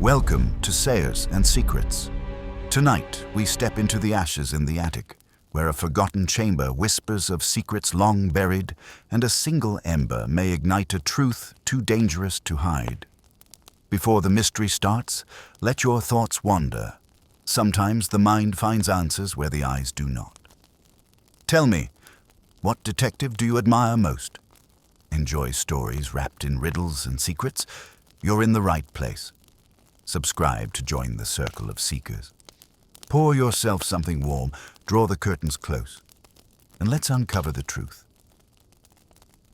Welcome to Sayers and Secrets. Tonight, we step into the ashes in the attic, where a forgotten chamber whispers of secrets long buried, and a single ember may ignite a truth too dangerous to hide. Before the mystery starts, let your thoughts wander. Sometimes the mind finds answers where the eyes do not. Tell me, what detective do you admire most? Enjoy stories wrapped in riddles and secrets? You're in the right place. Subscribe to join the circle of seekers. Pour yourself something warm, draw the curtains close, and let's uncover the truth.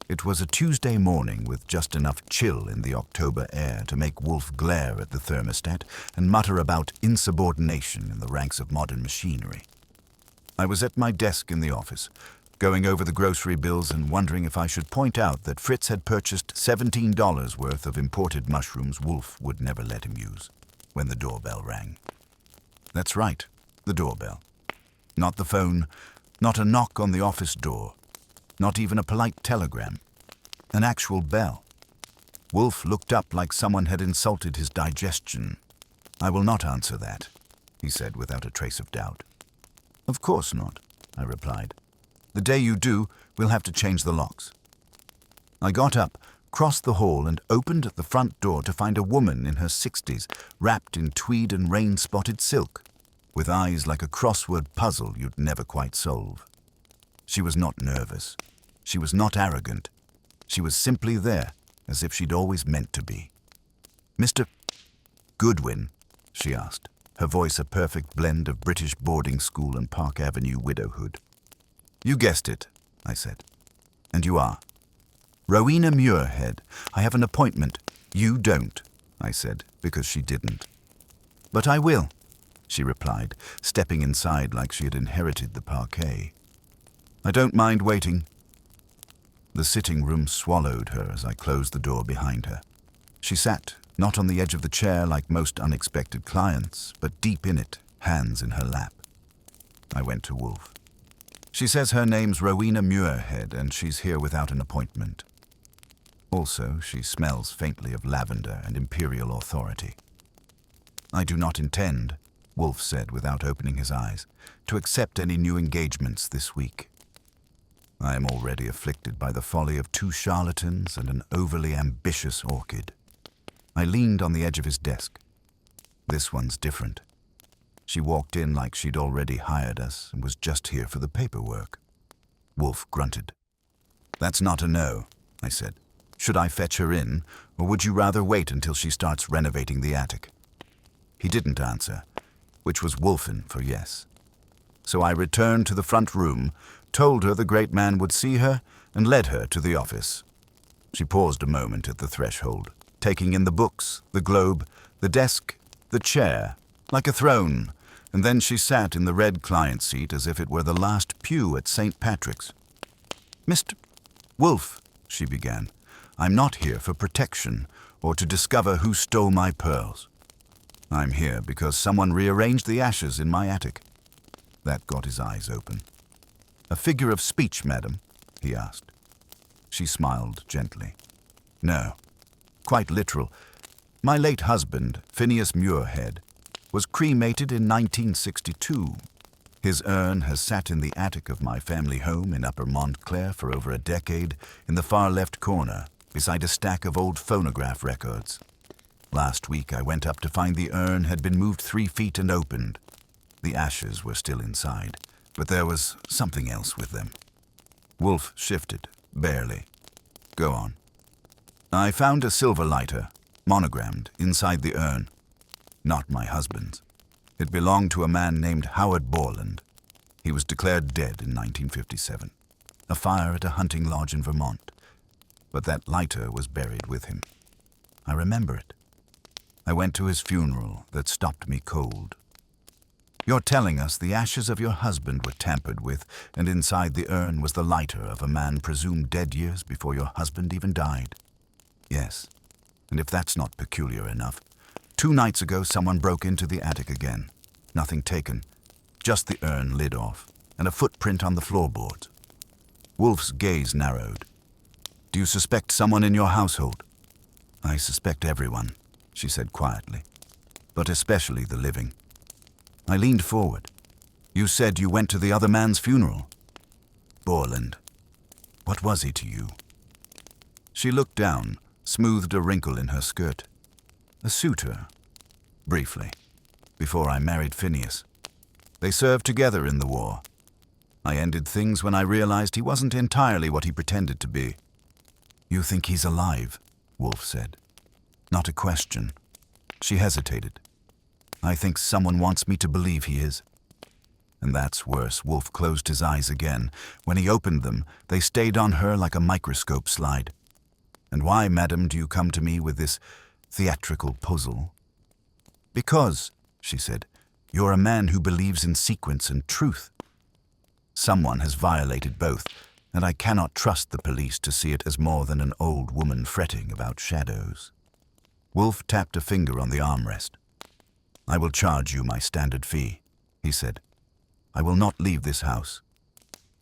It was a Tuesday morning with just enough chill in the October air to make Wolfe glare at the thermostat and mutter about insubordination in the ranks of modern machinery. I was at my desk in the office, going over the grocery bills and wondering if I should point out that Fritz had purchased $17 worth of imported mushrooms Wolfe would never let him use, when the doorbell rang. That's right, the doorbell. Not the phone, not a knock on the office door, not even a polite telegram. An actual bell. Wolfe looked up like someone had insulted his digestion. "I will not answer that," he said without a trace of doubt. "Of course not," I replied. "The day you do, we'll have to change the locks." I got up, crossed the hall, and opened the front door to find a woman in her 60s, wrapped in tweed and rain-spotted silk, with eyes like a crossword puzzle you'd never quite solve. She was not nervous. She was not arrogant. She was simply there, as if she'd always meant to be. "Mr. Goodwin?" she asked, her voice a perfect blend of British boarding school and Park Avenue widowhood. "You guessed it," I said. "And you are?" "Rowena Muirhead. I have an appointment." "You don't," I said, because she didn't. "But I will," she replied, stepping inside like she had inherited the parquet. "I don't mind waiting." The sitting room swallowed her as I closed the door behind her. She sat, not on the edge of the chair like most unexpected clients, but deep in it, hands in her lap. I went to Wolfe. "She says her name's Rowena Muirhead and she's here without an appointment. Also, she smells faintly of lavender and imperial authority." "I do not intend," Wolfe said without opening his eyes, "to accept any new engagements this week. I am already afflicted by the folly of 2 charlatans and an overly ambitious orchid." I leaned on the edge of his desk. "This one's different. She walked in like she'd already hired us and was just here for the paperwork." Wolfe grunted. "That's not a no," I said. "Should I fetch her in, or would you rather wait until she starts renovating the attic?" He didn't answer, which was Wolfen for yes. So I returned to the front room, told her the great man would see her, and led her to the office. She paused a moment at the threshold, taking in the books, the globe, the desk, the chair, like a throne, and then she sat in the red client seat as if it were the last pew at St. Patrick's. "Mr. Wolfe," she began, "I'm not here for protection or to discover who stole my pearls. I'm here because someone rearranged the ashes in my attic." That got his eyes open. "A figure of speech, madam?" he asked. She smiled gently. "No, quite literal. My late husband, Phineas Muirhead, was cremated in 1962. His urn has sat in the attic of my family home in Upper Montclair for over a decade, in the far left corner, beside a stack of old phonograph records. Last week I went up to find the urn had been moved 3 feet and opened. The ashes were still inside, but there was something else with them." Wolfe shifted, barely. "Go on." "I found a silver lighter, monogrammed, inside the urn. Not my husband's. It belonged to a man named Howard Borland. He was declared dead in 1957. A fire at a hunting lodge in Vermont. But that lighter was buried with him. I remember it. I went to his funeral that stopped me cold." "You're telling us the ashes of your husband were tampered with, and inside the urn was the lighter of a man presumed dead years before your husband even died?" "Yes. And if that's not peculiar enough, 2 nights ago someone broke into the attic again. Nothing taken. Just the urn lid off, and a footprint on the floorboards." Wolfe's gaze narrowed. "Do you suspect someone in your household?" "I suspect everyone," she said quietly. but especially the living. I leaned forward. You said you went to the other man's funeral. Borland. What was he to you? She looked down, smoothed a wrinkle in her skirt. A suitor. Briefly. Before I married Phineas. They served together in the war. I ended things when I realized he wasn't entirely what he pretended to be. You think he's alive? Wolfe said. Not a question. She hesitated. I think someone wants me to believe he is. And that's worse. Wolfe closed his eyes again. When he opened them, they stayed on her like a microscope slide. And why, madam, do you come to me with this theatrical puzzle? Because, she said, you're a man who believes in sequence and truth. Someone has violated both, and I cannot trust the police to see it as more than an old woman fretting about shadows. Wolfe tapped a finger on the armrest. I will charge you my standard fee, he said. I will not leave this house.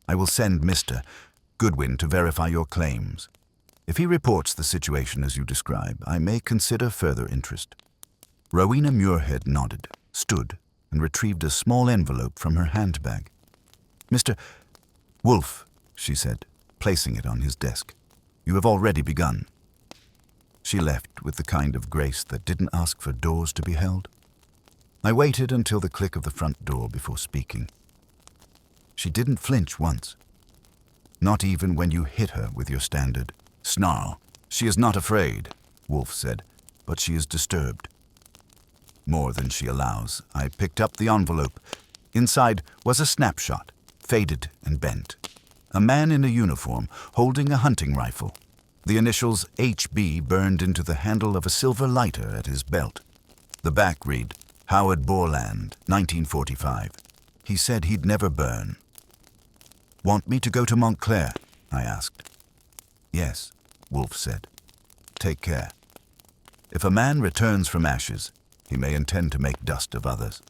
I will send Mr. Goodwin to verify your claims. If he reports the situation as you describe, I may consider further interest. Rowena Muirhead nodded, stood, and retrieved a small envelope from her handbag. Mr. Wolfe, she said, placing it on his desk. You have already begun. She left with the kind of grace that didn't ask for doors to be held. I waited until the click of the front door before speaking. She didn't flinch once. Not even when you hit her with your standard snarl. She is not afraid, Wolfe said, but she is disturbed. More than she allows. I picked up the envelope. Inside was a snapshot, faded and bent. A man in a uniform holding a hunting rifle. The initials HB burned into the handle of a silver lighter at his belt. The back read, Howard Borland, 1945. He said he'd never burn. Want me to go to Montclair? I asked. Yes, Wolfe said. Take care. If a man returns from ashes, he may intend to make dust of others.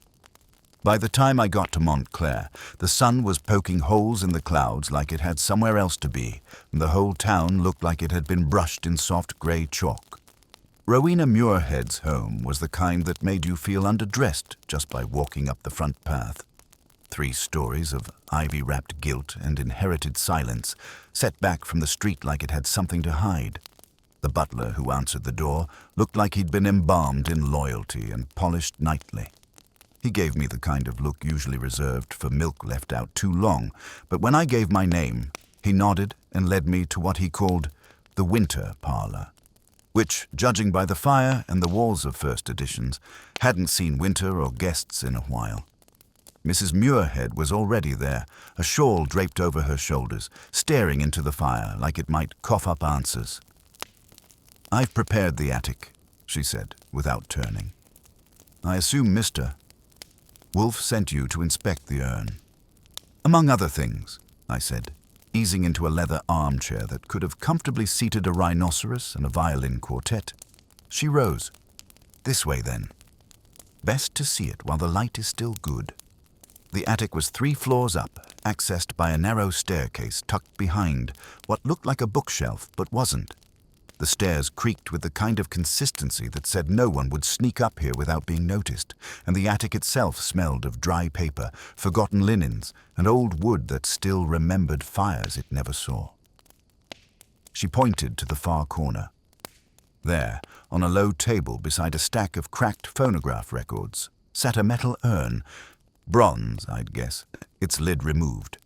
By the time I got to Montclair, the sun was poking holes in the clouds like it had somewhere else to be, and the whole town looked like it had been brushed in soft grey chalk. Rowena Muirhead's home was the kind that made you feel underdressed just by walking up the front path. 3 stories of ivy-wrapped gilt and inherited silence, set back from the street like it had something to hide. The butler who answered the door looked like he'd been embalmed in loyalty and polished nightly. He gave me the kind of look usually reserved for milk left out too long, but when I gave my name, he nodded and led me to what he called the winter parlor, which, judging by the fire and the walls of first editions, hadn't seen winter or guests in a while. Mrs. Muirhead was already there, a shawl draped over her shoulders, staring into the fire like it might cough up answers. I've prepared the attic, she said, without turning. I assume Mr. Wolfe sent you to inspect the urn. Among other things, I said, easing into a leather armchair that could have comfortably seated a rhinoceros and a violin quartet. She rose. This way, then. Best to see it while the light is still good. The attic was 3 floors up, accessed by a narrow staircase tucked behind what looked like a bookshelf but wasn't. The stairs creaked with the kind of consistency that said no one would sneak up here without being noticed, and the attic itself smelled of dry paper, forgotten linens, and old wood that still remembered fires it never saw. She pointed to the far corner. There, on a low table beside a stack of cracked phonograph records, sat a metal urn, bronze, I'd guess, its lid removed.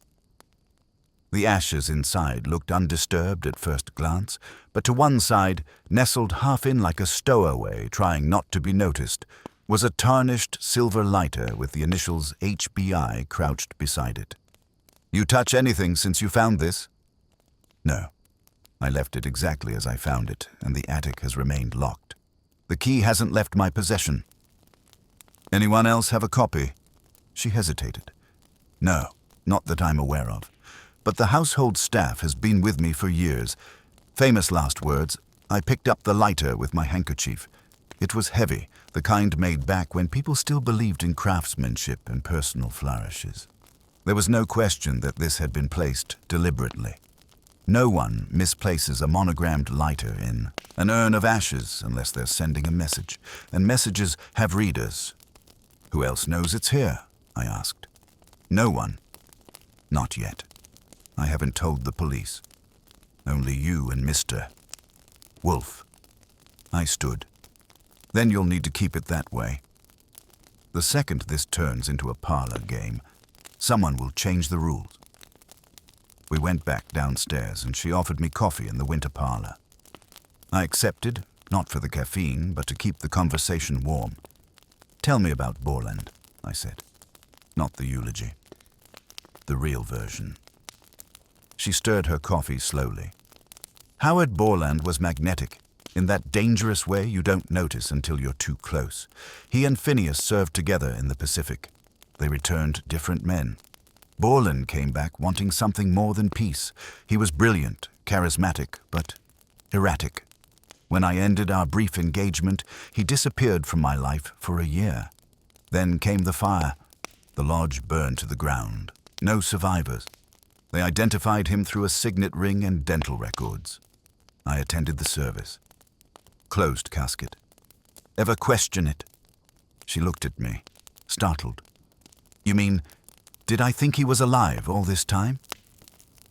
The ashes inside looked undisturbed at first glance, but to one side, nestled half in like a stowaway trying not to be noticed, was a tarnished silver lighter with the initials HBI crouched beside it. You touch anything since you found this? No. I left it exactly as I found it, and the attic has remained locked. The key hasn't left my possession. Anyone else have a copy? She hesitated. No, not that I'm aware of. But the household staff has been with me for years. Famous last words, I picked up the lighter with my handkerchief. It was heavy, the kind made back when people still believed in craftsmanship and personal flourishes. There was no question that this had been placed deliberately. No one misplaces a monogrammed lighter in an urn of ashes unless they're sending a message, and messages have readers. Who else knows it's here? I asked. No one. Not yet. I haven't told the police. Only you and Mr. Wolfe. I stood. Then you'll need to keep it that way. The second this turns into a parlor game, someone will change the rules. We went back downstairs and she offered me coffee in the winter parlor. I accepted, not for the caffeine, but to keep the conversation warm. Tell me about Borland, I said. Not the eulogy. The real version. She stirred her coffee slowly. Howard Borland was magnetic, in that dangerous way you don't notice until you're too close. He and Phineas served together in the Pacific. They returned different men. Borland came back wanting something more than peace. He was brilliant, charismatic, but erratic. When I ended our brief engagement, he disappeared from my life for a year. Then came the fire. The lodge burned to the ground. No survivors. They identified him through a signet ring and dental records. I attended the service. Closed casket. Ever question it? She looked at me, startled. You mean, did I think he was alive all this time?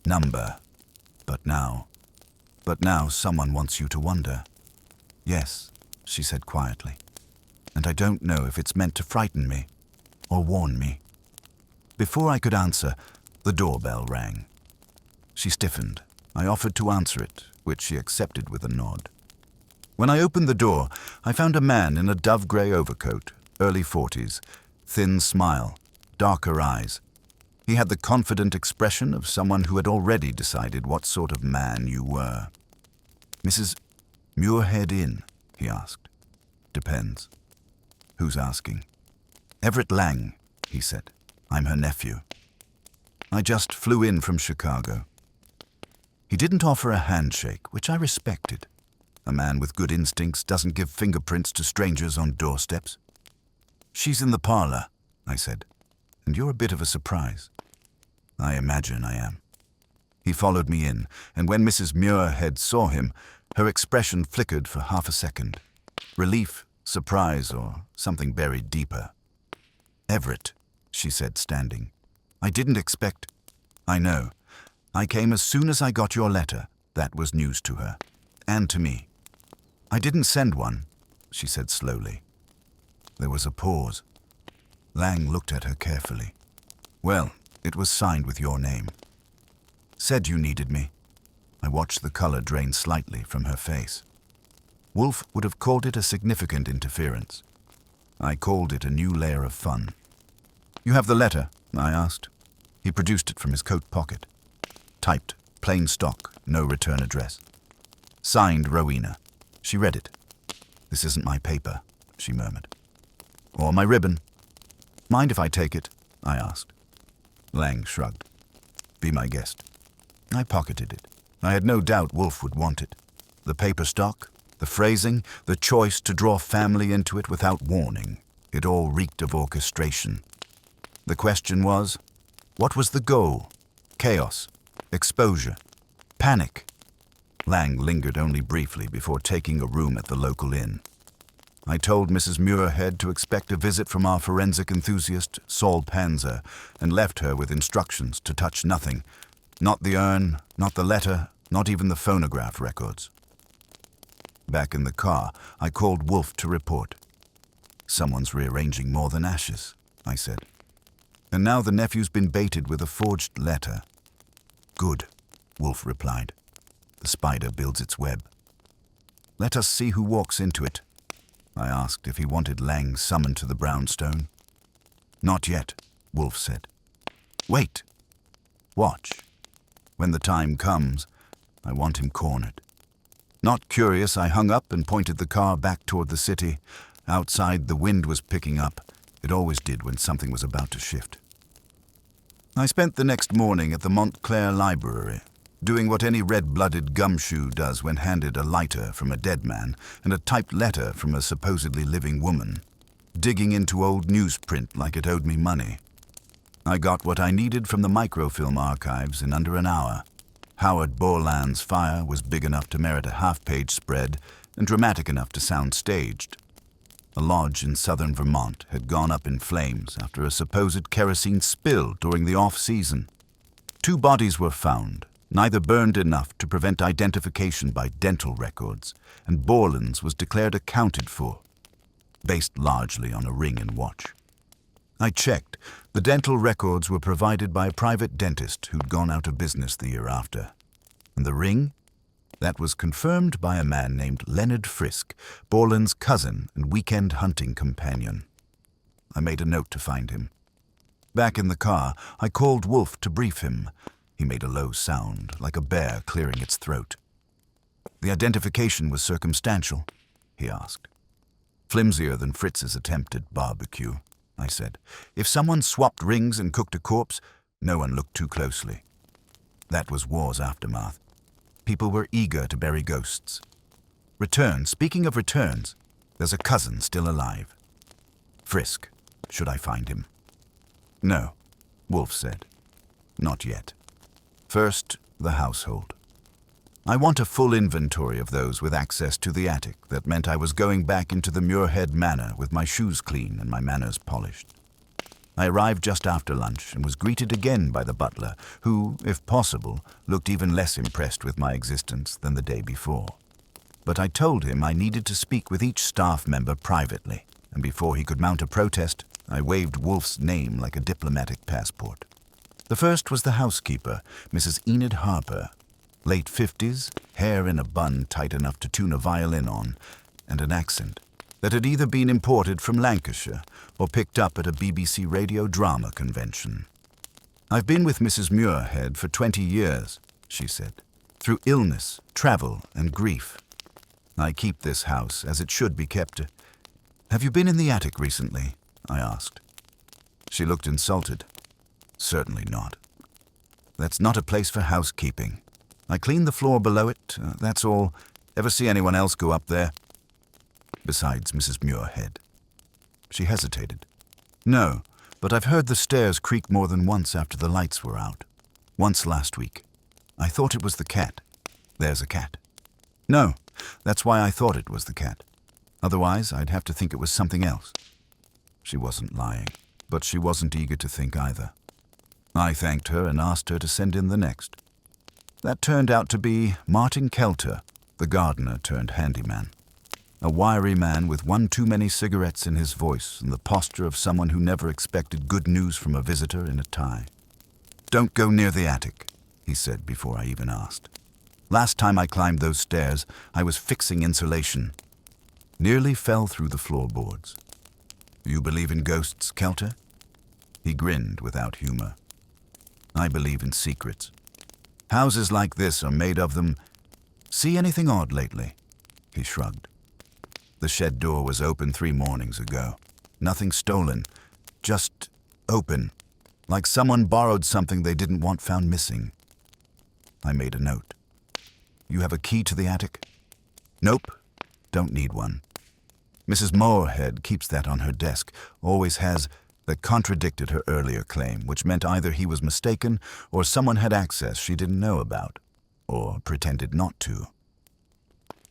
Number. But now someone wants you to wonder. Yes, she said quietly. And I don't know if it's meant to frighten me or warn me. Before I could answer, the doorbell rang. She stiffened. I offered to answer it, which she accepted with a nod. When I opened the door, I found a man in a dove-grey overcoat, early 40s, thin smile, darker eyes. He had the confident expression of someone who had already decided what sort of man you were. Mrs. Muirhead Inn, he asked. Depends. Who's asking? Everett Lang, he said. I'm her nephew. I just flew in from Chicago. He didn't offer a handshake, which I respected. A man with good instincts doesn't give fingerprints to strangers on doorsteps. She's in the parlor, I said, and you're a bit of a surprise. I imagine I am. He followed me in, and when Mrs. Muirhead saw him, her expression flickered for half a second. Relief, surprise, or something buried deeper. Everett, she said, standing. I didn't expect... I know. I came as soon as I got your letter. That was news to her. And to me. I didn't send one, she said slowly. There was a pause. Lang looked at her carefully. Well, it was signed with your name. Said you needed me. I watched the color drain slightly from her face. Wolfe would have called it a significant interference. I called it a new layer of fun. You have the letter? I asked. He produced it from his coat pocket. Typed, plain stock, no return address. Signed Rowena. She read it. This isn't my paper, she murmured. Or my ribbon. Mind if I take it? I asked. Lang shrugged. Be my guest. I pocketed it. I had no doubt Wolfe would want it. The paper stock, the phrasing, the choice to draw family into it without warning. It all reeked of orchestration. The question was, what was the goal? Chaos, exposure, panic. Lang lingered only briefly before taking a room at the local inn. I told Mrs. Muirhead to expect a visit from our forensic enthusiast, Saul Panzer, and left her with instructions to touch nothing. Not the urn, not the letter, not even the phonograph records. Back in the car, I called Wolfe to report. Someone's rearranging more than ashes, I said. And now the nephew's been baited with a forged letter. Good, Wolfe replied. The spider builds its web. Let us see who walks into it. I asked if he wanted Lang summoned to the brownstone. Not yet, Wolfe said. Wait. Watch. When the time comes, I want him cornered. Not curious, I hung up and pointed the car back toward the city. Outside, the wind was picking up. It always did when something was about to shift. I spent the next morning at the Montclair Library, doing what any red-blooded gumshoe does when handed a lighter from a dead man and a typed letter from a supposedly living woman, digging into old newsprint like it owed me money. I got what I needed from the microfilm archives in under an hour. Howard Borland's fire was big enough to merit a half-page spread and dramatic enough to sound staged. A lodge in southern Vermont had gone up in flames after a supposed kerosene spill during the off-season. 2 bodies were found, neither burned enough to prevent identification by dental records, and Borland's was declared accounted for, based largely on a ring and watch. I checked. The dental records were provided by a private dentist who'd gone out of business the year after. And the ring? That was confirmed by a man named Leonard Frisk, Borland's cousin and weekend hunting companion. I made a note to find him. Back in the car, I called Wolfe to brief him. He made a low sound, like a bear clearing its throat. The identification was circumstantial, he asked. Flimsier than Fritz's attempted barbecue, I said. If someone swapped rings and cooked a corpse, no one looked too closely. That was war's aftermath. People were eager to bury ghosts. Speaking of returns, there's a cousin still alive. Frisk, should I find him? No, Wolfe said. Not yet. First, the household. I want a full inventory of those with access to the attic. That meant I was going back into the Muirhead Manor with my shoes clean and my manners polished. I arrived just after lunch and was greeted again by the butler, who, if possible, looked even less impressed with my existence than the day before. But I told him I needed to speak with each staff member privately, and before he could mount a protest, I waved Wolfe's name like a diplomatic passport. The first was the housekeeper, Mrs. Enid Harper. Late 50s, hair in a bun tight enough to tune a violin on, and an accent that had either been imported from Lancashire or picked up at a BBC radio drama convention. I've been with Mrs. Muirhead for 20 years, she said, through illness, travel, and grief. I keep this house as it should be kept. Have you been in the attic recently? I asked. She looked insulted. Certainly not. That's not a place for housekeeping. I cleaned the floor below it, that's all. Ever see anyone else go up there? Besides Mrs. Muirhead. She hesitated. No, but I've heard the stairs creak more than once after the lights were out. Once last week. I thought it was the cat. There's a cat. No, that's why I thought it was the cat. Otherwise, I'd have to think it was something else. She wasn't lying, but she wasn't eager to think either. I thanked her and asked her to send in the next. That turned out to be Martin Kelter, the gardener turned handyman. A wiry man with one too many cigarettes in his voice and the posture of someone who never expected good news from a visitor in a tie. Don't go near the attic, he said before I even asked. Last time I climbed those stairs, I was fixing insulation. Nearly fell through the floorboards. You believe in ghosts, Kelter? He grinned without humor. I believe in secrets. Houses like this are made of them. See anything odd lately? He shrugged. The shed door was open 3 mornings ago. Nothing stolen. Just open. Like someone borrowed something they didn't want found missing. I made a note. You have a key to the attic? Nope. Don't need one. Mrs. Muirhead keeps that on her desk. Always has. That contradicted her earlier claim, which meant either he was mistaken or someone had access she didn't know about, or pretended not to.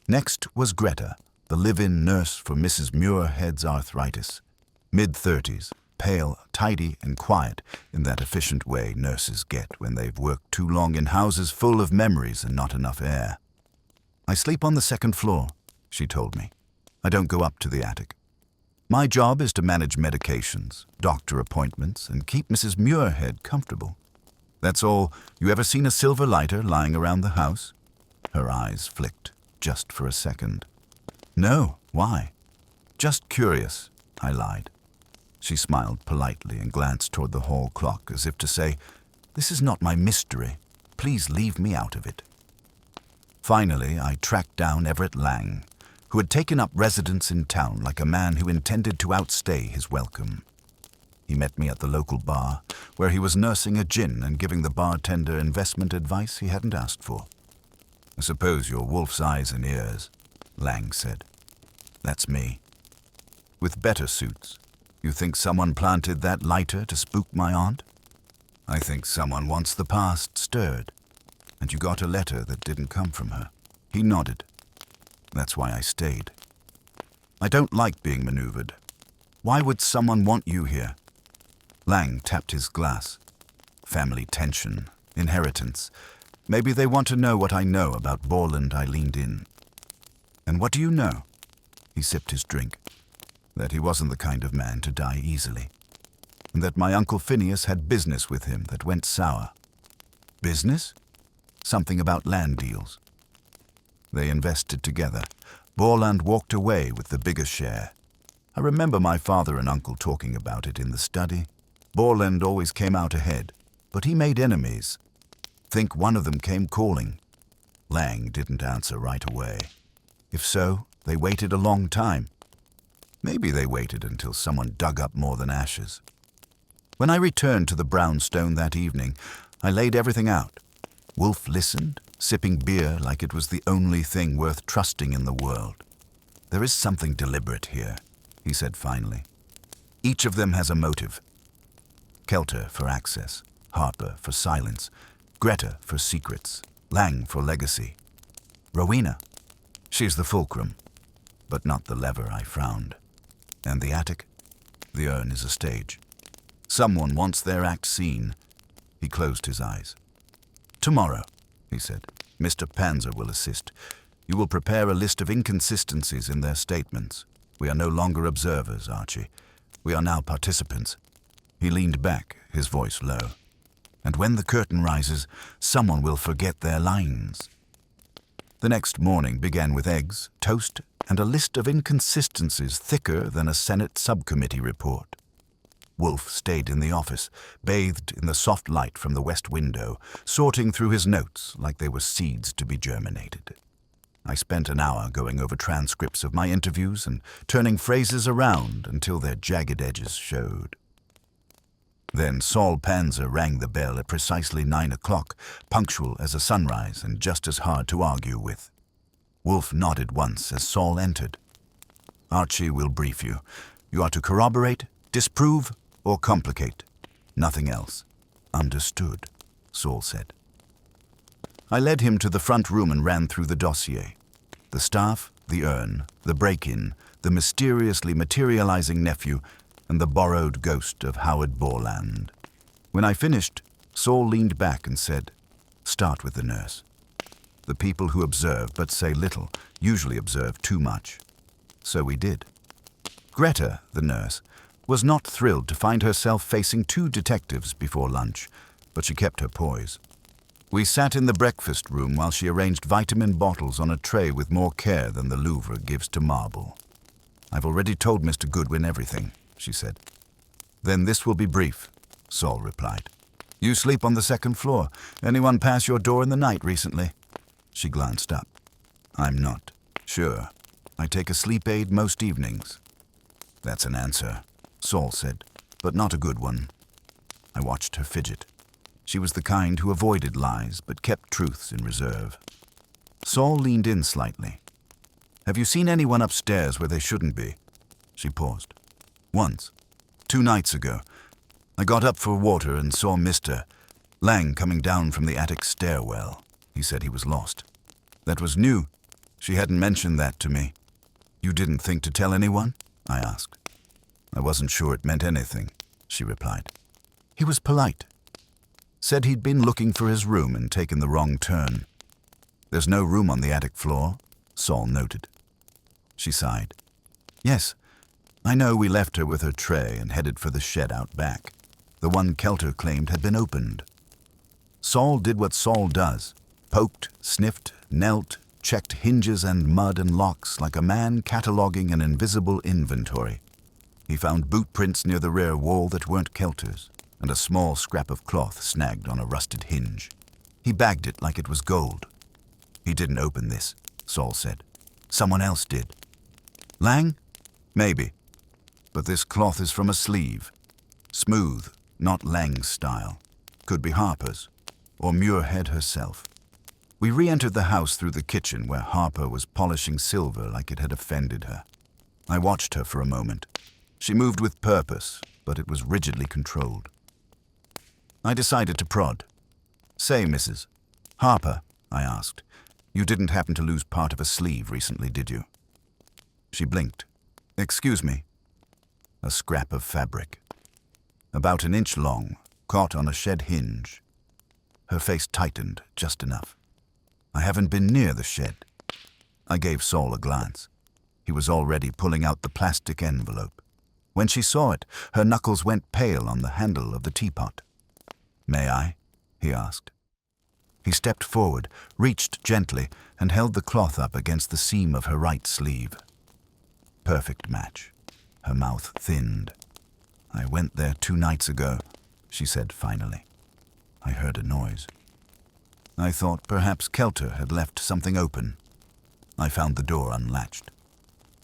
Next was Greta, the live-in nurse for Mrs. Muirhead's arthritis. Mid-30s, pale, tidy, and quiet in that efficient way nurses get when they've worked too long in houses full of memories and not enough air. I sleep on the 2nd floor, she told me. I don't go up to the attic. My job is to manage medications, doctor appointments, and keep Mrs. Muirhead comfortable. That's all. You ever seen a silver lighter lying around the house? Her eyes flicked, just for a second. No, why? Just curious, I lied. She smiled politely and glanced toward the hall clock as if to say, this is not my mystery. Please leave me out of it. Finally, I tracked down Everett Lang, who had taken up residence in town like a man who intended to outstay his welcome. He met me at the local bar, where he was nursing a gin and giving the bartender investment advice he hadn't asked for. I suppose you're Wolfe's eyes and ears, Lang said. That's me. With better suits, you think someone planted that lighter to spook my aunt? I think someone wants the past stirred. And you got a letter that didn't come from her. He nodded. That's why I stayed. I don't like being maneuvered. Why would someone want you here? Lang tapped his glass. Family tension, inheritance. Maybe they want to know what I know about Borland. I leaned in. And what do you know? He sipped his drink. That he wasn't the kind of man to die easily. And that my Uncle Phineas had business with him that went sour. Business? Something about land deals. They invested together. Borland walked away with the bigger share. I remember my father and uncle talking about it in the study. Borland always came out ahead, but he made enemies. Think one of them came calling. Lang didn't answer right away. If so, they waited a long time. Maybe they waited until someone dug up more than ashes. When I returned to the brownstone that evening, I laid everything out. Wolfe listened, sipping beer like it was the only thing worth trusting in the world. There is something deliberate here, he said finally. Each of them has a motive. Kelter for access, Harper for silence, Greta for secrets, Lang for legacy. Rowena, she's the fulcrum, but not the lever. I frowned. And the attic? The urn is a stage. Someone wants their act seen. He closed his eyes. Tomorrow, he said, Mr. Panzer will assist. You will prepare a list of inconsistencies in their statements. We are no longer observers, Archie. We are now participants. He leaned back, his voice low. And when the curtain rises, someone will forget their lines. The next morning began with eggs, toast, and a list of inconsistencies thicker than a Senate subcommittee report. Wolfe stayed in the office, bathed in the soft light from the west window, sorting through his notes like they were seeds to be germinated. I spent an hour going over transcripts of my interviews and turning phrases around until their jagged edges showed. Then Saul Panzer rang the bell at precisely 9 o'clock, punctual as a sunrise and just as hard to argue with. Wolfe nodded once as Saul entered. Archie will brief you. You are to corroborate, disprove, or complicate. Nothing else. Understood, Saul said. I led him to the front room and ran through the dossier. The staff, the urn, the break-in, the mysteriously materializing nephew, and the borrowed ghost of Howard Borland. When I finished, Saul leaned back and said, "Start with the nurse." The people who observe but say little usually observe too much. So we did. Greta, the nurse, was not thrilled to find herself facing two detectives before lunch, but she kept her poise. We sat in the breakfast room while she arranged vitamin bottles on a tray with more care than the Louvre gives to marble. "I've already told Mr. Goodwin everything," she said. "Then this will be brief," Saul replied. "You sleep on the second floor. Anyone pass your door in the night recently?" She glanced up. "I'm not. Sure. I take a sleep aid most evenings." "That's an answer," Saul said, "but not a good one." I watched her fidget. She was the kind who avoided lies but kept truths in reserve. Saul leaned in slightly. "Have you seen anyone upstairs where they shouldn't be?" She paused. "Once. 2 nights ago. I got up for water and saw Mr. Lang coming down from the attic stairwell. He said he was lost. That was new. She hadn't mentioned that to me." "You didn't think to tell anyone?" I asked. "I wasn't sure it meant anything," she replied. He was polite. Said he'd been looking for his room and taken the wrong turn. "There's no room on the attic floor," Saul noted. She sighed. "Yes, I know we left her with her tray and headed for the shed out back. The one Kelter claimed had been opened." Saul did what Saul does. Poked, sniffed, knelt, checked hinges and mud and locks like a man cataloging an invisible inventory. He found boot prints near the rear wall that weren't Kelter's, and a small scrap of cloth snagged on a rusted hinge. He bagged it like it was gold. "He didn't open this," Saul said. "Someone else did." "Lang? Maybe. But this cloth is from a sleeve. Smooth, not Lang's style. Could be Harper's, or Muirhead herself." We re-entered the house through the kitchen where Harper was polishing silver like it had offended her. I watched her for a moment. She moved with purpose, but it was rigidly controlled. I decided to prod. "Say, Mrs." "Harper," I asked, "you didn't happen to lose part of a sleeve recently, did you?" She blinked. "Excuse me." A scrap of fabric, about an inch long, caught on a shed hinge. Her face tightened just enough. "I haven't been near the shed." I gave Saul a glance. He was already pulling out the plastic envelope. When she saw it, her knuckles went pale on the handle of the teapot. "May I?" he asked. He stepped forward, reached gently, and held the cloth up against the seam of her right sleeve. Perfect match. Her mouth thinned. "I went there 2 nights ago," she said finally. I heard a noise. I thought perhaps Kelter had left something open. I found the door unlatched.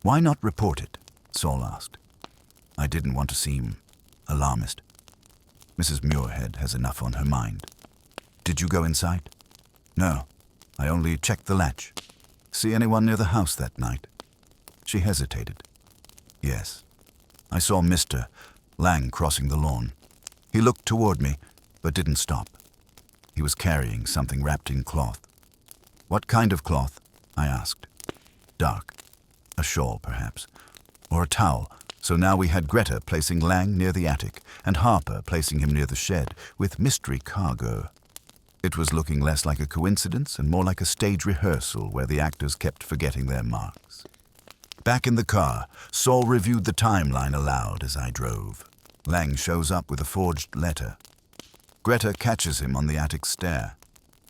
"Why not report it?" Saul asked. I didn't want to seem alarmist. Mrs. Muirhead has enough on her mind. "Did you go inside?" "No, I only checked the latch." "See anyone near the house that night?" She hesitated. "Yes. I saw Mr. Lang crossing the lawn. He looked toward me, but didn't stop. He was carrying something wrapped in cloth." "What kind of cloth?" I asked. "Dark. A shawl, perhaps. Or a towel." So now we had Greta placing Lang near the attic and Harper placing him near the shed with mystery cargo. It was looking less like a coincidence and more like a stage rehearsal where the actors kept forgetting their marks. Back in the car, Saul reviewed the timeline aloud as I drove. Lang shows up with a forged letter. Greta catches him on the attic stair.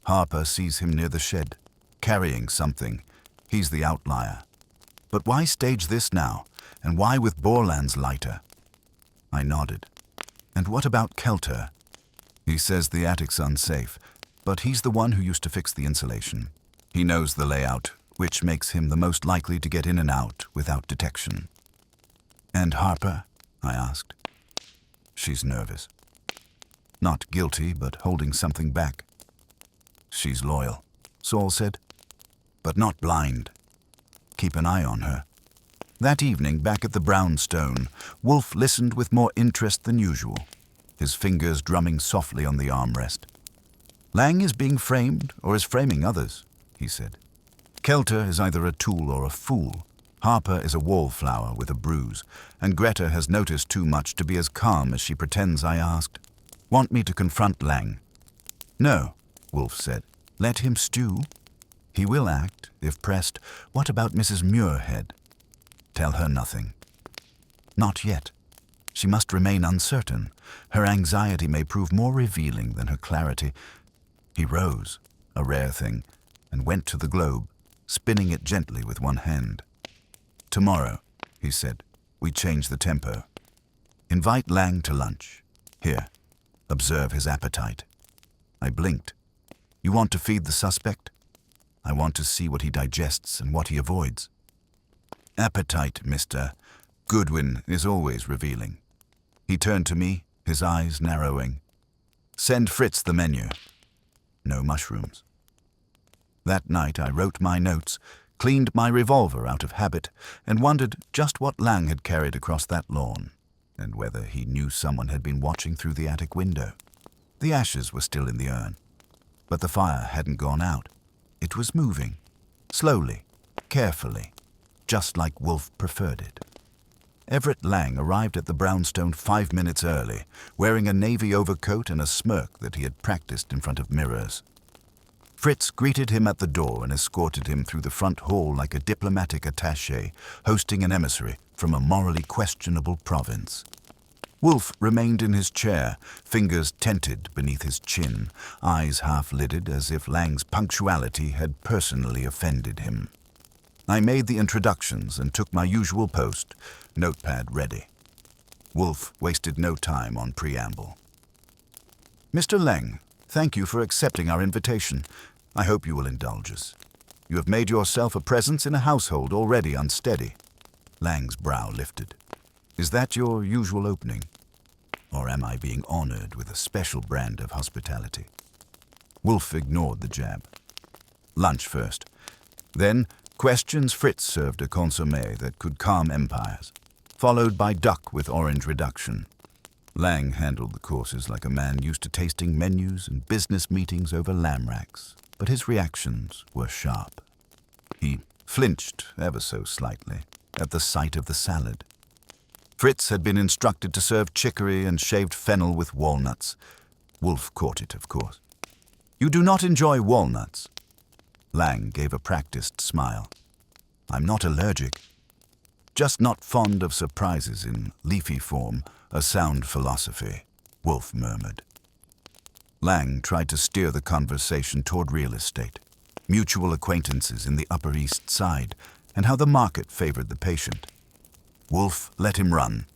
Harper sees him near the shed, carrying something. He's the outlier. But why stage this now? And why with Borland's lighter? I nodded. "And what about Kelter?" "He says the attic's unsafe, but he's the one who used to fix the insulation. He knows the layout, which makes him the most likely to get in and out without detection." "And Harper?" I asked. She's nervous. Not guilty, but holding something back. "She's loyal," Saul said, "but not blind. Keep an eye on her." That evening, back at the brownstone, Wolfe listened with more interest than usual, his fingers drumming softly on the armrest. "Lang is being framed or is framing others," he said. "Kelter is either a tool or a fool. Harper is a wallflower with a bruise, and Greta has noticed too much to be as calm as she pretends." I asked. "Want me to confront Lang?" "No," Wolfe said. "Let him stew. He will act, if pressed. What about Mrs. Muirhead?" "Tell her nothing." "Not yet. She must remain uncertain. Her anxiety may prove more revealing than her clarity." He rose, a rare thing, and went to the globe, spinning it gently with one hand. "Tomorrow," he said, "we change the tempo. Invite Lang to lunch. Here, observe his appetite." I blinked. "You want to feed the suspect?" "I want to see what he digests and what he avoids." "Appetite, Mr. Goodwin, is always revealing." He turned to me, his eyes narrowing. "Send Fritz the menu." No mushrooms. That night I wrote my notes, cleaned my revolver out of habit, and wondered just what Lang had carried across that lawn, and whether he knew someone had been watching through the attic window. The ashes were still in the urn, but the fire hadn't gone out. It was moving, slowly, carefully, just like Wolfe preferred it. Everett Lang arrived at the brownstone 5 minutes early, wearing a navy overcoat and a smirk that he had practiced in front of mirrors. Fritz greeted him at the door and escorted him through the front hall like a diplomatic attaché hosting an emissary from a morally questionable province. Wolfe remained in his chair, fingers tented beneath his chin, eyes half-lidded as if Lang's punctuality had personally offended him. I made the introductions and took my usual post, notepad ready. Wolfe wasted no time on preamble. "Mr. Lang, thank you for accepting our invitation. I hope you will indulge us. You have made yourself a presence in a household already unsteady." Lang's brow lifted. "Is that your usual opening? Or am I being honored with a special brand of hospitality?" Wolfe ignored the jab. "Lunch first. Then questions." Fritz served a consommé that could calm empires, followed by duck with orange reduction. Lang handled the courses like a man used to tasting menus and business meetings over lamb racks. but his reactions were sharp. He flinched ever so slightly at the sight of the salad. Fritz had been instructed to serve chicory and shaved fennel with walnuts. Wolfe caught it, of course. "You do not enjoy walnuts?" Lang gave a practiced smile. "I'm not allergic. Just not fond of surprises in leafy form, a sound philosophy," Wolfe murmured. Lang tried to steer the conversation toward real estate, mutual acquaintances in the Upper East Side, and how the market favored the patient. Wolfe let him run.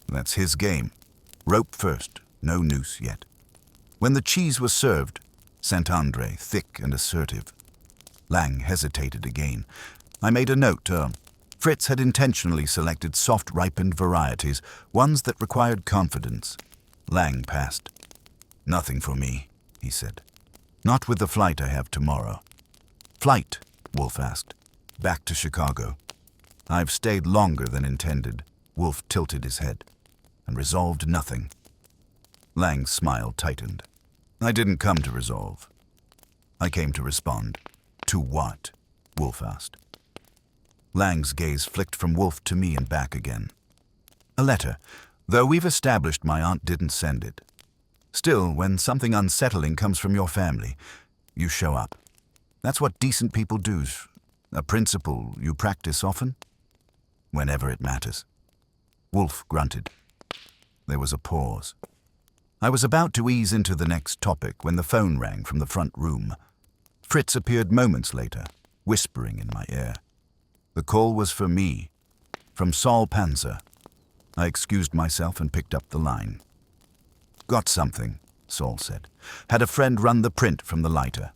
That's his game. Rope first, no noose yet. When the cheese was served, Saint Andre, thick and assertive. Lang hesitated again. I made a note. Fritz had intentionally selected soft-ripened varieties, ones that required confidence. Lang passed. "Nothing for me," he said. "Not with the flight I have tomorrow." "Flight?" Wolfe asked. "Back to Chicago." "I've stayed longer than intended." Wolfe tilted his head and resolved nothing. Lang's smile tightened. "I didn't come to resolve. I came to respond." "To what?" Wolfe asked. Lang's gaze flicked from Wolfe to me and back again. "A letter, though we've established my aunt didn't send it. Still, when something unsettling comes from your family, you show up. That's what decent people do. A principle you practice often?" "Whenever it matters." Wolfe grunted. There was a pause. I was about to ease into the next topic when the phone rang from the front room. Fritz appeared moments later, whispering in my ear. The call was for me, from Saul Panzer. I excused myself and picked up the line. "Got something," Saul said. "Had a friend run the print from the lighter.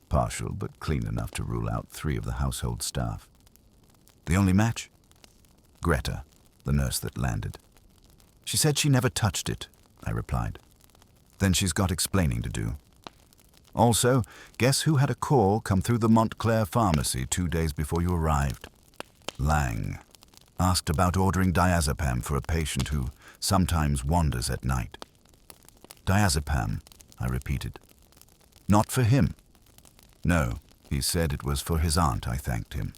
Partial, but clean enough to rule out 3 of the household staff." "The only match?" "Greta, the nurse that landed. She said she never touched it," I replied. "Then she's got explaining to do. Also, guess who had a call come through the Montclair pharmacy 2 days before you arrived?" "Lang. Asked about ordering diazepam for a patient who sometimes wanders at night." "Diazepam," I repeated. "Not for him?" "No. He said it was for his aunt." I thanked him.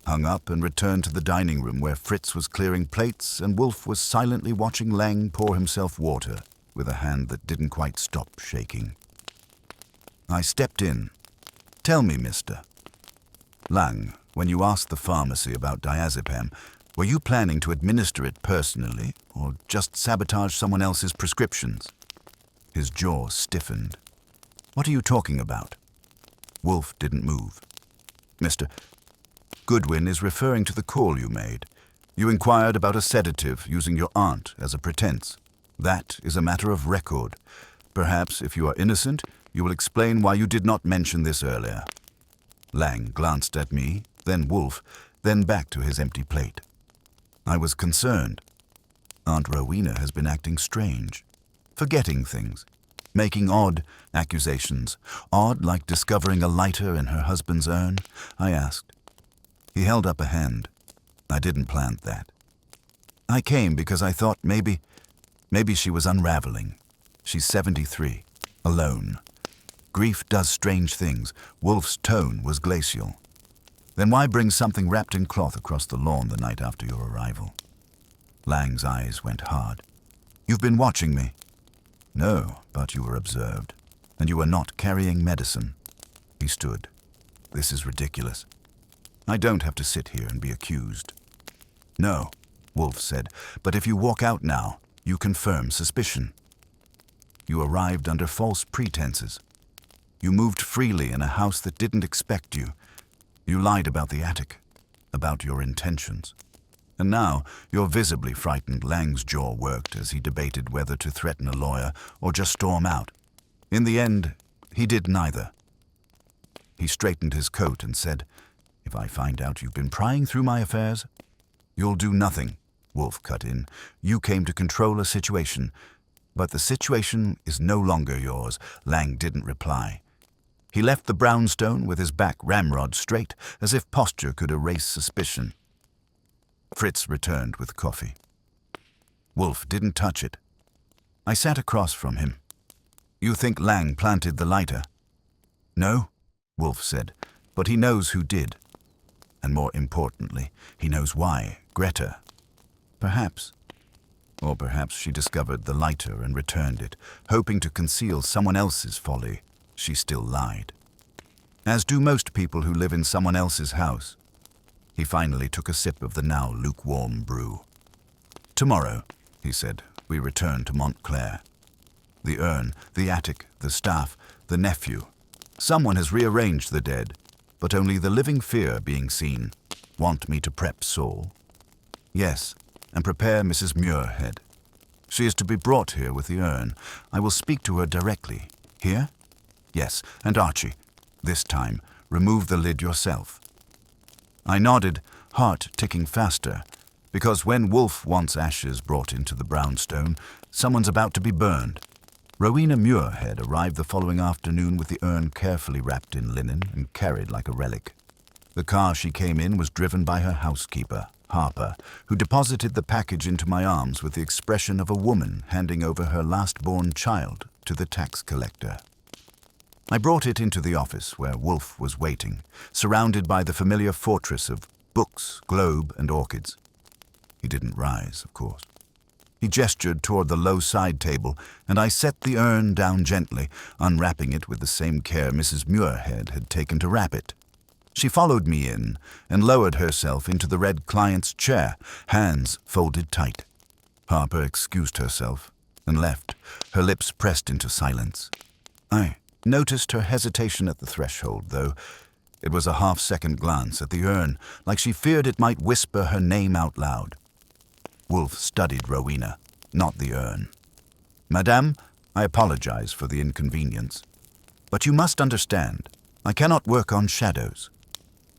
Hung up and returned to the dining room where Fritz was clearing plates and Wolfe was silently watching Lang pour himself water with a hand that didn't quite stop shaking. I stepped in. "Tell me, mister. Lang, when you asked the pharmacy about diazepam, were you planning to administer it personally or just sabotage someone else's prescriptions?" His jaw stiffened. "What are you talking about?" Wolfe didn't move. "Mr. Goodwin is referring to the call you made. You inquired about a sedative using your aunt as a pretense. That is a matter of record. Perhaps, if you are innocent, you will explain why you did not mention this earlier." Lang glanced at me, then Wolfe, then back to his empty plate. I was concerned. Aunt Rowena has been acting strange, forgetting things, making odd accusations. "Odd like discovering a lighter in her husband's urn?" I asked. He held up a hand. "I didn't plant that. I came because I thought maybe she was unraveling. She's 73, alone. Grief does strange things." Wolfe's tone was glacial. "Then why bring something wrapped in cloth across the lawn the night after your arrival?" Lang's eyes went hard. "You've been watching me?" "No, but you were observed. And you were not carrying medicine." He stood. "This is ridiculous. I don't have to sit here and be accused." "No," Wolfe said, "but if you walk out now, you confirm suspicion. You arrived under false pretenses. You moved freely in a house that didn't expect you. You lied about the attic, about your intentions. And now you're visibly frightened." Lang's jaw worked as he debated whether to threaten a lawyer or just storm out. In the end, he did neither. He straightened his coat and said, "If I find out you've been prying through my affairs—" "You'll do nothing," Wolfe cut in. "You came to control a situation. But the situation is no longer yours." Lang didn't reply. He left the brownstone with his back ramrod straight, as if posture could erase suspicion. Fritz returned with coffee. Wolfe didn't touch it. I sat across from him. "You think Lang planted the lighter?" "No," Wolfe said, but he knows who did. And more importantly, he knows why, Greta. Perhaps. Or perhaps she discovered the lighter and returned it, hoping to conceal someone else's folly. She still lied. As do most people who live in someone else's house. He finally took a sip of the now lukewarm brew. Tomorrow, he said, we return to Montclair. The urn, the attic, the staff, the nephew. Someone has rearranged the dead, but only the living fear being seen. Want me to prep Saul? Yes, and prepare Mrs. Muirhead. She is to be brought here with the urn. I will speak to her directly. Here? Yes, and Archie, this time, remove the lid yourself. I nodded, heart ticking faster, because when Wolfe wants ashes brought into the brownstone, someone's about to be burned. Rowena Muirhead arrived the following afternoon with the urn carefully wrapped in linen and carried like a relic. The car she came in was driven by her housekeeper, Harper, who deposited the package into my arms with the expression of a woman handing over her last-born child to the tax collector. I brought it into the office where Wolfe was waiting, surrounded by the familiar fortress of books, globe, and orchids. He didn't rise, of course. He gestured toward the low side table, and I set the urn down gently, unwrapping it with the same care Mrs. Muirhead had taken to wrap it. She followed me in and lowered herself into the red client's chair, hands folded tight. Harper excused herself and left, her lips pressed into silence. I noticed her hesitation at the threshold, though. It was a half-second glance at the urn, like she feared it might whisper her name out loud. Wolfe studied Rowena, not the urn. Madame, I apologize for the inconvenience. But you must understand, I cannot work on shadows.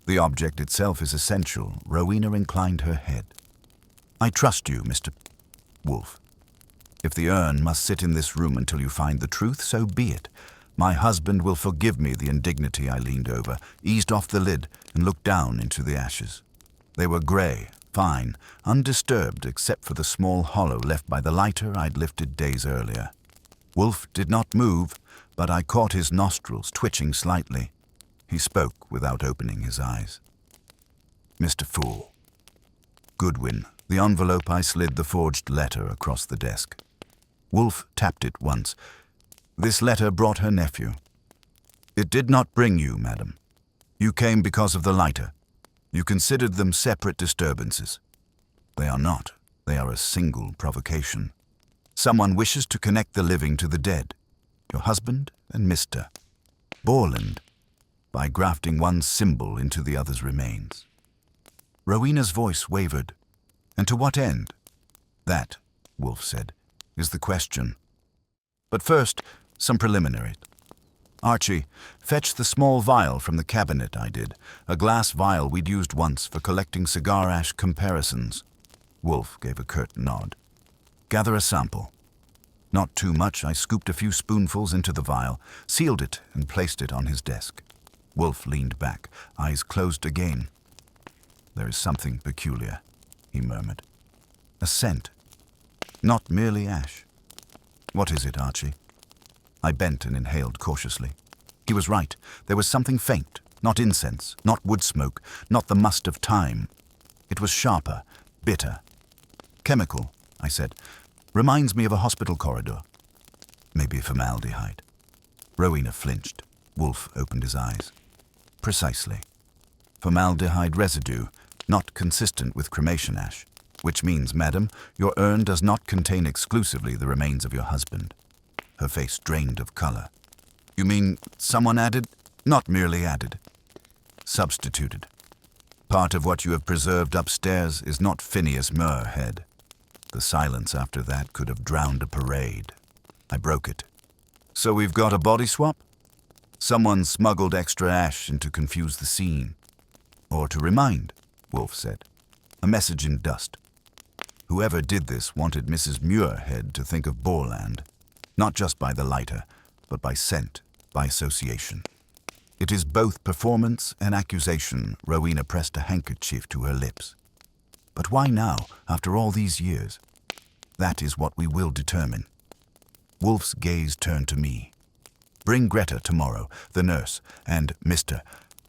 The object itself is essential. Rowena inclined her head. I trust you, Mr. Wolfe. If the urn must sit in this room until you find the truth, so be it. My husband will forgive me the indignity. I leaned over, eased off the lid, and looked down into the ashes. They were gray, fine, undisturbed except for the small hollow left by the lighter I'd lifted days earlier. Wolfe did not move, but I caught his nostrils twitching slightly. He spoke without opening his eyes. Mr. Fool. Goodwin, the envelope. I slid the forged letter across the desk. Wolfe tapped it once. This letter brought her nephew. It did not bring you, madam. You came because of the lighter. You considered them separate disturbances. They are not. They are a single provocation. Someone wishes to connect the living to the dead, your husband and Mr. Borland, by grafting one symbol into the other's remains. Rowena's voice wavered. And to what end? That, Wolfe said, is the question. But first, some preliminaries. Archie, fetch the small vial from the cabinet. I did. A glass vial we'd used once for collecting cigar ash comparisons. Wolfe gave a curt nod. Gather a sample. Not too much. I scooped a few spoonfuls into the vial, sealed it, and placed it on his desk. Wolfe leaned back, eyes closed again. There is something peculiar, he murmured. A scent. Not merely ash. What is it, Archie? I bent and inhaled cautiously. He was right. There was something faint, not incense, not wood smoke, not the must of time. It was sharper, bitter. Chemical, I said. Reminds me of a hospital corridor. Maybe formaldehyde. Rowena flinched. Wolfe opened his eyes. Precisely. Formaldehyde residue, not consistent with cremation ash, which means, madam, your urn does not contain exclusively the remains of your husband. Her face drained of color. You mean someone added? Not merely added. Substituted. Part of what you have preserved upstairs is not Phineas Muirhead. The silence after that could have drowned a parade. I broke it. So we've got a body swap? Someone smuggled extra ash in to confuse the scene. Or to remind, Wolfe said. A message in dust. Whoever did this wanted Mrs. Muirhead to think of Borland. Not just by the lighter, but by scent, by association. It is both performance and accusation. Rowena pressed a handkerchief to her lips. But why now, after all these years? That is what we will determine. Wolfe's gaze turned to me. Bring Greta tomorrow, the nurse, and Mr.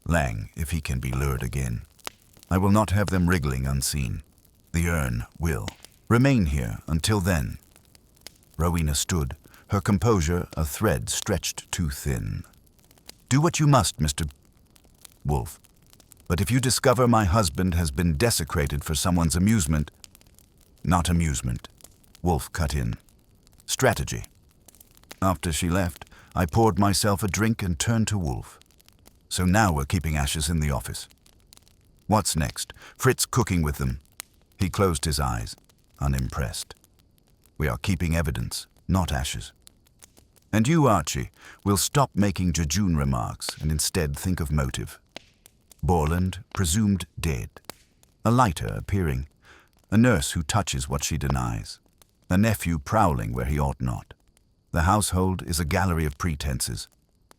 Lang, if he can be lured again. I will not have them wriggling unseen. The urn will remain here until then." Rowena stood, her composure a thread stretched too thin. "Do what you must, Mr. Wolfe. But if you discover my husband has been desecrated for someone's amusement—" "Not amusement," Wolfe cut in. "Strategy." After she left, I poured myself a drink and turned to Wolfe. "So now we're keeping ashes in the office. What's next? Fritz cooking with them?" He closed his eyes, unimpressed. "We are keeping evidence, not ashes. And you, Archie, will stop making jejune remarks and instead think of motive. Borland, presumed dead. A lighter appearing. A nurse who touches what she denies. A nephew prowling where he ought not. The household is a gallery of pretenses.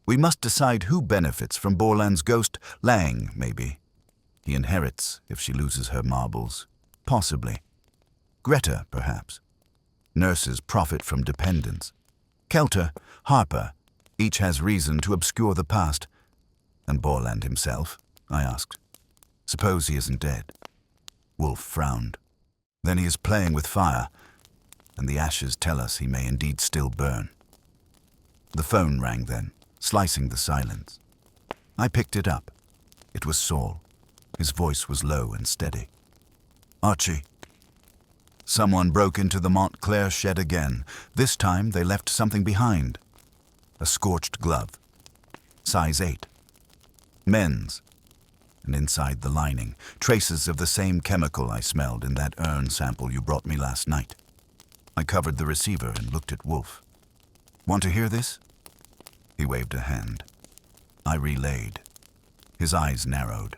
We must decide who benefits from Borland's ghost. Lang, maybe. He inherits if she loses her marbles. Possibly. Greta, perhaps. Nurses profit from dependence. Kelter, Harper, each has reason to obscure the past. And Borland himself, I asked. Suppose he isn't dead. Wolfe frowned. Then he is playing with fire, and the ashes tell us he may indeed still burn. The phone rang then, slicing the silence. I picked it up. It was Saul. His voice was low and steady. "Archie." Someone broke into the Montclair shed again. This time they left something behind. A scorched glove. Size 8. Men's. And inside the lining, traces of the same chemical I smelled in that urn sample you brought me last night. I covered the receiver and looked at Wolfe. "Want to hear this?" He waved a hand. I relayed. His eyes narrowed.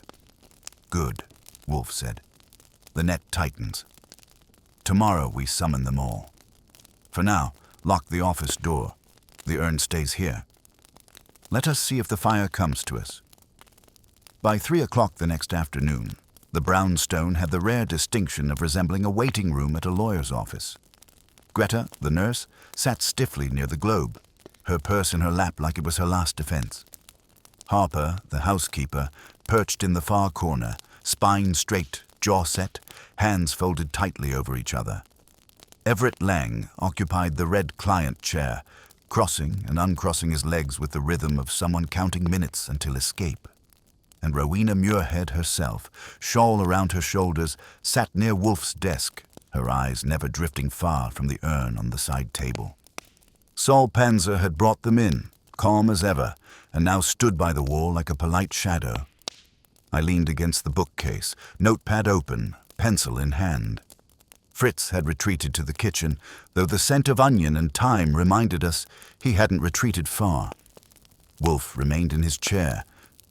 "Good," Wolfe said. "The net tightens. Tomorrow we summon them all. For now, lock the office door. The urn stays here. Let us see if the fire comes to us." By 3 o'clock the next afternoon, the brownstone had the rare distinction of resembling a waiting room at a lawyer's office. Greta, the nurse, sat stiffly near the globe, her purse in her lap like it was her last defense. Harper, the housekeeper, perched in the far corner, spine straight, jaw set, hands folded tightly over each other. Everett Lang occupied the red client chair, crossing and uncrossing his legs with the rhythm of someone counting minutes until escape. And Rowena Muirhead herself, shawl around her shoulders, sat near Wolfe's desk, her eyes never drifting far from the urn on the side table. Saul Panzer had brought them in, calm as ever, and now stood by the wall like a polite shadow. I leaned against the bookcase, notepad open, pencil in hand. Fritz had retreated to the kitchen, though the scent of onion and thyme reminded us he hadn't retreated far. Wolfe remained in his chair,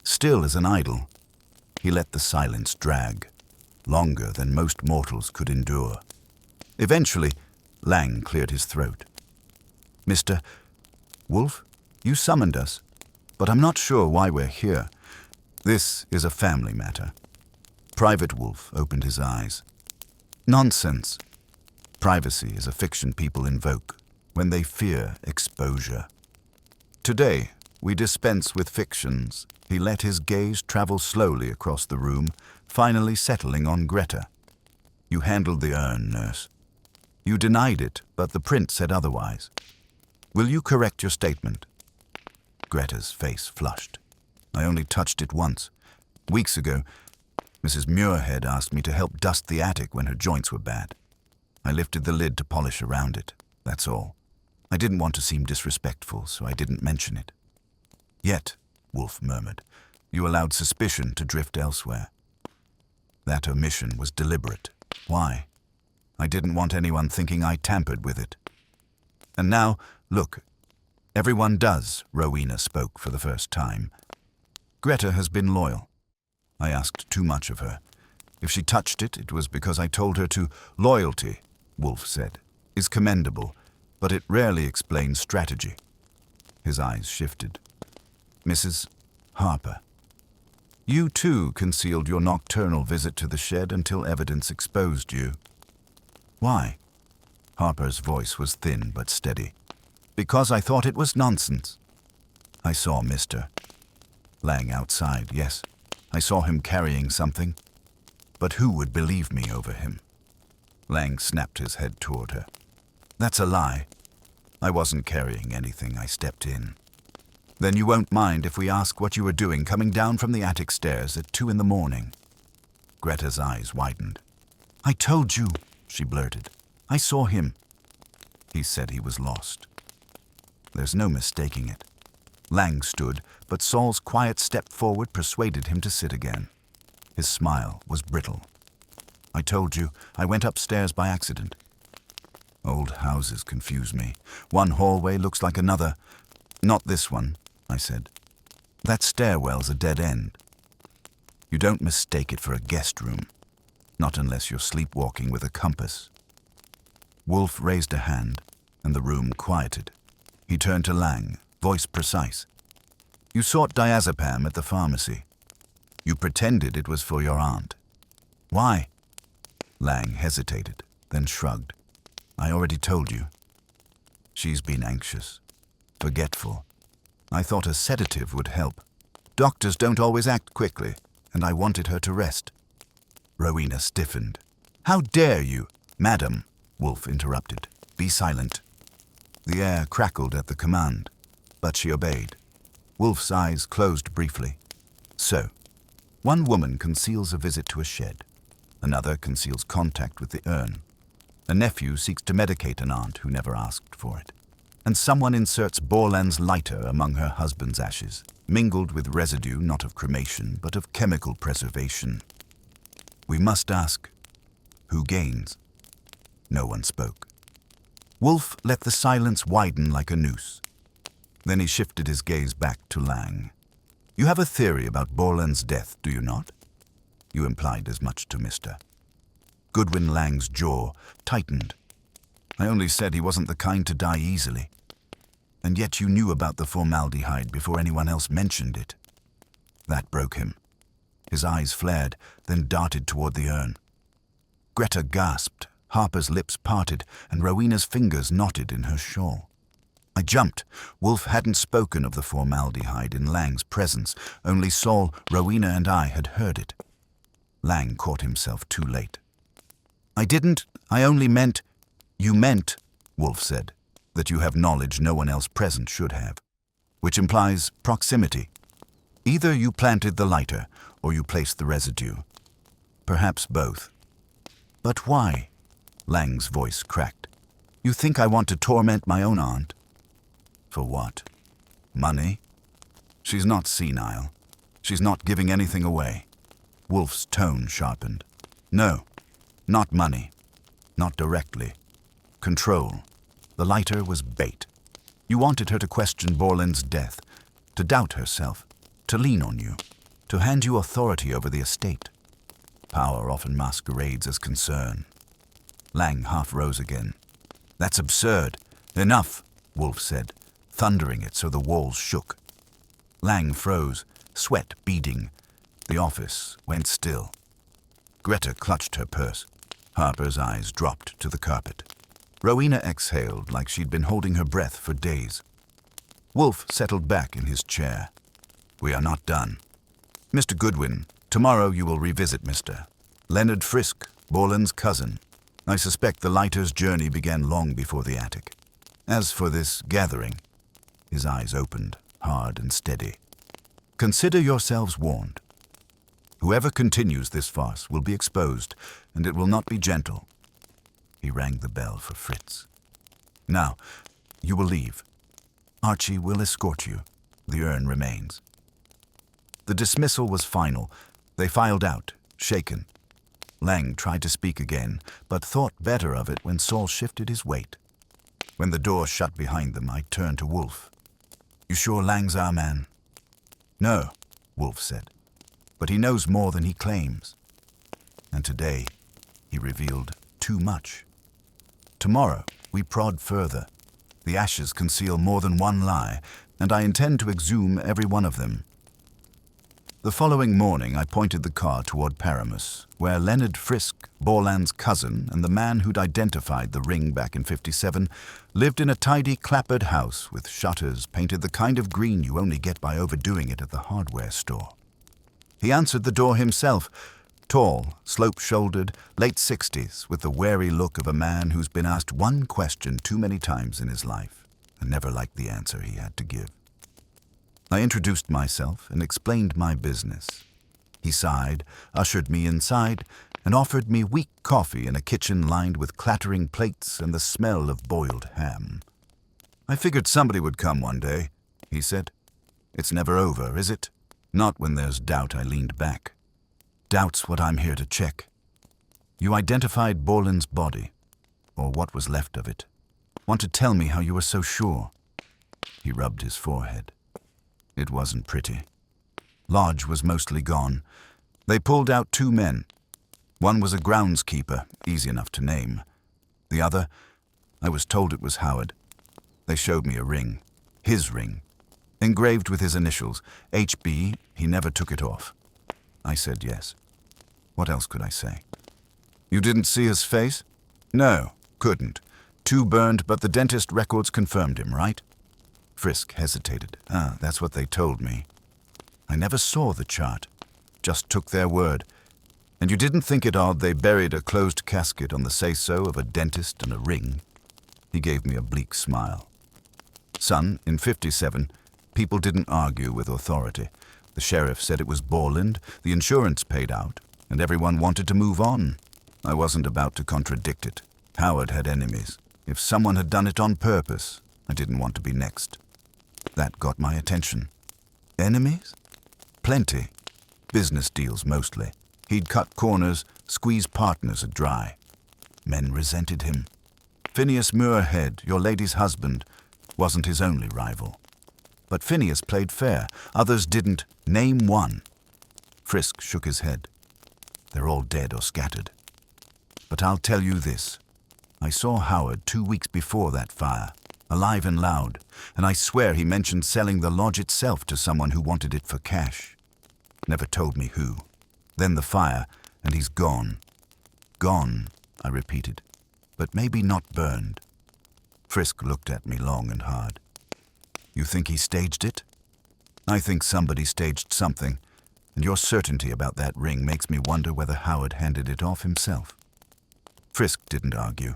still as an idol. He let the silence drag, longer than most mortals could endure. Eventually, Lang cleared his throat. "Mr. Wolfe, you summoned us, but I'm not sure why we're here. This is a family matter." Private Wolfe opened his eyes. "Nonsense. Privacy is a fiction people invoke when they fear exposure. Today, we dispense with fictions." He let his gaze travel slowly across the room, finally settling on Greta. "You handled the urn, nurse. You denied it, but the print said otherwise. Will you correct your statement?" Greta's face flushed. "I only touched it once. Weeks ago, Mrs. Muirhead asked me to help dust the attic when her joints were bad. I lifted the lid to polish around it, that's all. I didn't want to seem disrespectful, so I didn't mention it." "Yet," Wolfe murmured, "you allowed suspicion to drift elsewhere." "That omission was deliberate. Why? I didn't want anyone thinking I tampered with it. And now, look, everyone does," Rowena spoke for the first time. "Greta has been loyal. I asked too much of her. If she touched it, it was because I told her to. Loyalty," Wolfe said, "is commendable, but it rarely explains strategy." His eyes shifted. "Mrs. Harper, you too concealed your nocturnal visit to the shed until evidence exposed you." "Why?" Harper's voice was thin but steady. "Because I thought it was nonsense." I saw Mr. Lang outside, yes. I saw him carrying something. But who would believe me over him? Lang snapped his head toward her. That's a lie. I wasn't carrying anything. I stepped in. Then you won't mind if we ask what you were doing coming down from the attic stairs at 2 a.m. Greta's eyes widened. I told you, she blurted. I saw him. He said he was lost. There's no mistaking it. Lang stood, but Saul's quiet step forward persuaded him to sit again. His smile was brittle. I told you, I went upstairs by accident. Old houses confuse me. One hallway looks like another. Not this one, I said. That stairwell's a dead end. You don't mistake it for a guest room. Not unless you're sleepwalking with a compass. Wolfe raised a hand, and the room quieted. He turned to Lang, voice precise. You sought diazepam at the pharmacy. You pretended it was for your aunt. Why? Lang hesitated, then shrugged. I already told you. She's been anxious, forgetful. I thought a sedative would help. Doctors don't always act quickly, and I wanted her to rest. Rowena stiffened. How dare you? Madam, Wolfe interrupted. Be silent. The air crackled at the command, but she obeyed. Wolfe's eyes closed briefly. So, one woman conceals a visit to a shed. Another conceals contact with the urn. A nephew seeks to medicate an aunt who never asked for it. And someone inserts Borland's lighter among her husband's ashes, mingled with residue not of cremation, but of chemical preservation. We must ask, who gains? No one spoke. Wolfe let the silence widen like a noose. Then he shifted his gaze back to Lang. You have a theory about Borland's death, do you not? You implied as much to Mr. Goodwin. Lang's jaw tightened. I only said he wasn't the kind to die easily. And yet you knew about the formaldehyde before anyone else mentioned it. That broke him. His eyes flared, then darted toward the urn. Greta gasped, Harper's lips parted, and Rowena's fingers knotted in her shawl. I jumped. Wolfe hadn't spoken of the formaldehyde in Lang's presence. Only Saul, Rowena, and I had heard it. Lang caught himself too late. I only meant... You meant, Wolfe said, that you have knowledge no one else present should have, which implies proximity. Either you planted the lighter, or you placed the residue. Perhaps both. But why? Lang's voice cracked. You think I want to torment my own aunt? For what? Money? She's not senile. She's not giving anything away. Wolfe's tone sharpened. No, not money. Not directly. Control. The lighter was bait. You wanted her to question Borland's death, to doubt herself, to lean on you, to hand you authority over the estate. Power often masquerades as concern. Lang half rose again. That's absurd. Enough, Wolfe said, thundering it so the walls shook. Lang froze, sweat beading. The office went still. Greta clutched her purse. Harper's eyes dropped to the carpet. Rowena exhaled like she'd been holding her breath for days. Wolfe settled back in his chair. We are not done. Mr. Goodwin, tomorrow you will revisit Mr. Leonard Frisk, Borland's cousin. I suspect the lighter's journey began long before the attic. As for this gathering, his eyes opened, hard and steady. Consider yourselves warned. Whoever continues this farce will be exposed, and it will not be gentle. He rang the bell for Fritz. Now, you will leave. Archie will escort you. The urn remains. The dismissal was final. They filed out, shaken. Lang tried to speak again, but thought better of it when Saul shifted his weight. When the door shut behind them, I turned to Wolfe. You sure Lang's our man? No, Wolfe said. But he knows more than he claims. And today, he revealed too much. Tomorrow, we prod further. The ashes conceal more than one lie, and I intend to exhume every one of them. The following morning I pointed the car toward Paramus, where Leonard Frisk, Borland's cousin and the man who'd identified the ring back in '57, lived in a tidy clapboard house with shutters painted the kind of green you only get by overdoing it at the hardware store. He answered the door himself, tall, slope-shouldered, late 60s, with the wary look of a man who's been asked one question too many times in his life and never liked the answer he had to give. I introduced myself and explained my business. He sighed, ushered me inside, and offered me weak coffee in a kitchen lined with clattering plates and the smell of boiled ham. "I figured somebody would come one day," he said. "It's never over, is it?" "Not when there's doubt," I leaned back. "Doubt's what I'm here to check. You identified Borland's body, or what was left of it. Want to tell me how you were so sure?" He rubbed his forehead. It wasn't pretty. Lodge was mostly gone. They pulled out 2 men. One was a groundskeeper, easy enough to name. The other, I was told it was Howard. They showed me a ring. His ring. Engraved with his initials, HB, he never took it off. I said yes. What else could I say? "You didn't see his face?" "No, couldn't. 2 burned, but the dentist records confirmed him, right?" Frisk hesitated. That's what they told me. I never saw the chart. Just took their word. "And you didn't think it odd they buried a closed casket on the say-so of a dentist and a ring?" He gave me a bleak smile. "Son, in '57, people didn't argue with authority. The sheriff said it was Borland, the insurance paid out, and everyone wanted to move on. I wasn't about to contradict it. Howard had enemies. If someone had done it on purpose, I didn't want to be next. That got my attention." "Enemies?" "Plenty. Business deals mostly. He'd cut corners, squeeze partners dry. Men resented him. Phineas Muirhead, your lady's husband, wasn't his only rival. But Phineas played fair. Others didn't. Name one." Frisk shook his head. "They're all dead or scattered. But I'll tell you this. I saw Howard 2 weeks before that fire, alive and loud, and I swear he mentioned selling the lodge itself to someone who wanted it for cash. Never told me who. Then the fire, and he's gone." "Gone," I repeated, "but maybe not burned." Frisk looked at me long and hard. "You think he staged it?" "I think somebody staged something, and your certainty about that ring makes me wonder whether Howard handed it off himself." Frisk didn't argue.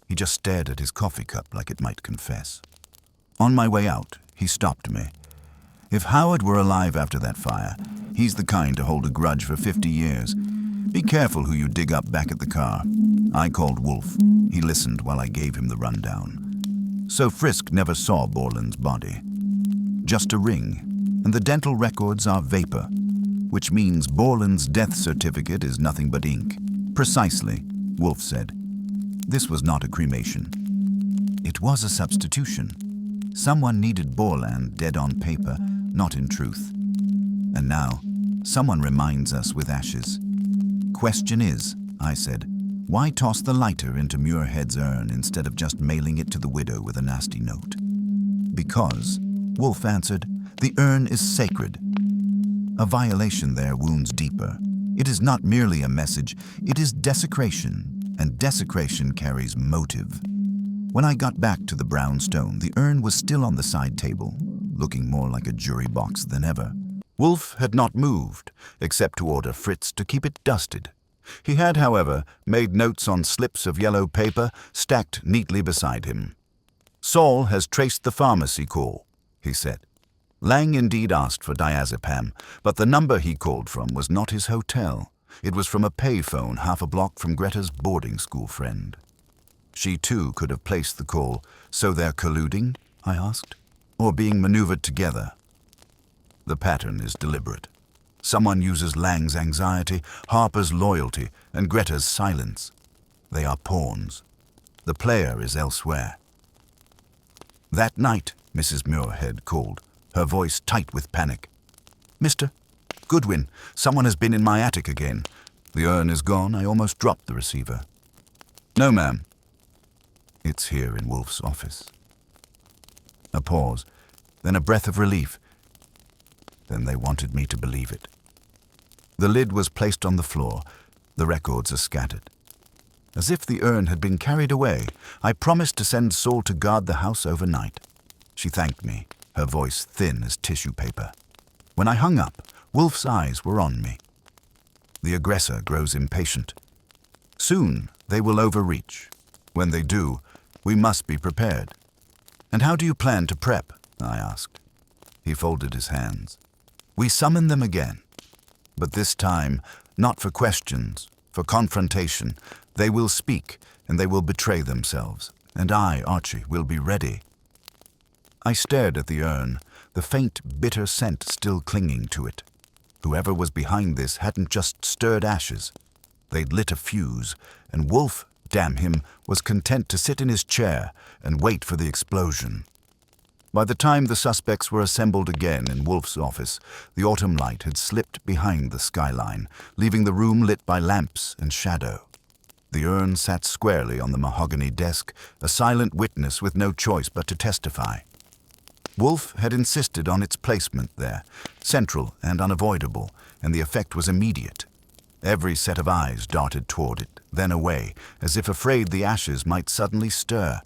He just stared at his coffee cup like it might confess. On my way out, he stopped me. "If Howard were alive after that fire, he's the kind to hold a grudge for 50 years. Be careful who you dig up back at the car." I called Wolfe. He listened while I gave him the rundown. So Frisk never saw Borland's body. Just a ring, and the dental records are vapor, which means Borland's death certificate is nothing but ink. "Precisely," Wolfe said. "This was not a cremation. It was a substitution. Someone needed Borland dead on paper, not in truth. And now, someone reminds us with ashes. Question is," I said, "why toss the lighter into Muirhead's urn instead of just mailing it to the widow with a nasty note?" "Because," Wolfe answered, "the urn is sacred. A violation there wounds deeper. It is not merely a message, it is desecration. And desecration carries motive." When I got back to the brownstone, the urn was still on the side table, looking more like a jury box than ever. Wolfe had not moved, except to order Fritz to keep it dusted. He had, however, made notes on slips of yellow paper stacked neatly beside him. "Saul has traced the pharmacy call," he said. Lang indeed asked for diazepam, but the number he called from was not his hotel. It was from a payphone half a block from Greta's boarding school friend. She too could have placed the call. "So they're colluding?" I asked. "Or being maneuvered together?" "The pattern is deliberate. Someone uses Lang's anxiety, Harper's loyalty, and Greta's silence. They are pawns. The player is elsewhere." That night, Mrs. Muirhead called, her voice tight with panic. "Mr. Goodwin, someone has been in my attic again." The urn is gone. I almost dropped the receiver. "No, ma'am." "It's here in Wolfe's office." A pause, then a breath of relief. Then they wanted me to believe it. The lid was placed on the floor. The records are scattered. As if the urn had been carried away, I promised to send Saul to guard the house overnight. She thanked me, her voice thin as tissue paper. When I hung up, Wolfe's eyes were on me. The aggressor grows impatient. Soon they will overreach. When they do, we must be prepared. And how do you plan to prep? I asked. He folded his hands. We summon them again. But this time, not for questions, for confrontation. They will speak, and they will betray themselves. And I, Archie, will be ready. I stared at the urn, the faint, bitter scent still clinging to it. Whoever was behind this hadn't just stirred ashes. They'd lit a fuse, and Wolfe, damn him, was content to sit in his chair and wait for the explosion. By the time the suspects were assembled again in Wolfe's office, the autumn light had slipped behind the skyline, leaving the room lit by lamps and shadow. The urn sat squarely on the mahogany desk, a silent witness with no choice but to testify. Wolfe had insisted on its placement there, central and unavoidable, and the effect was immediate. Every set of eyes darted toward it, then away, as if afraid the ashes might suddenly stir.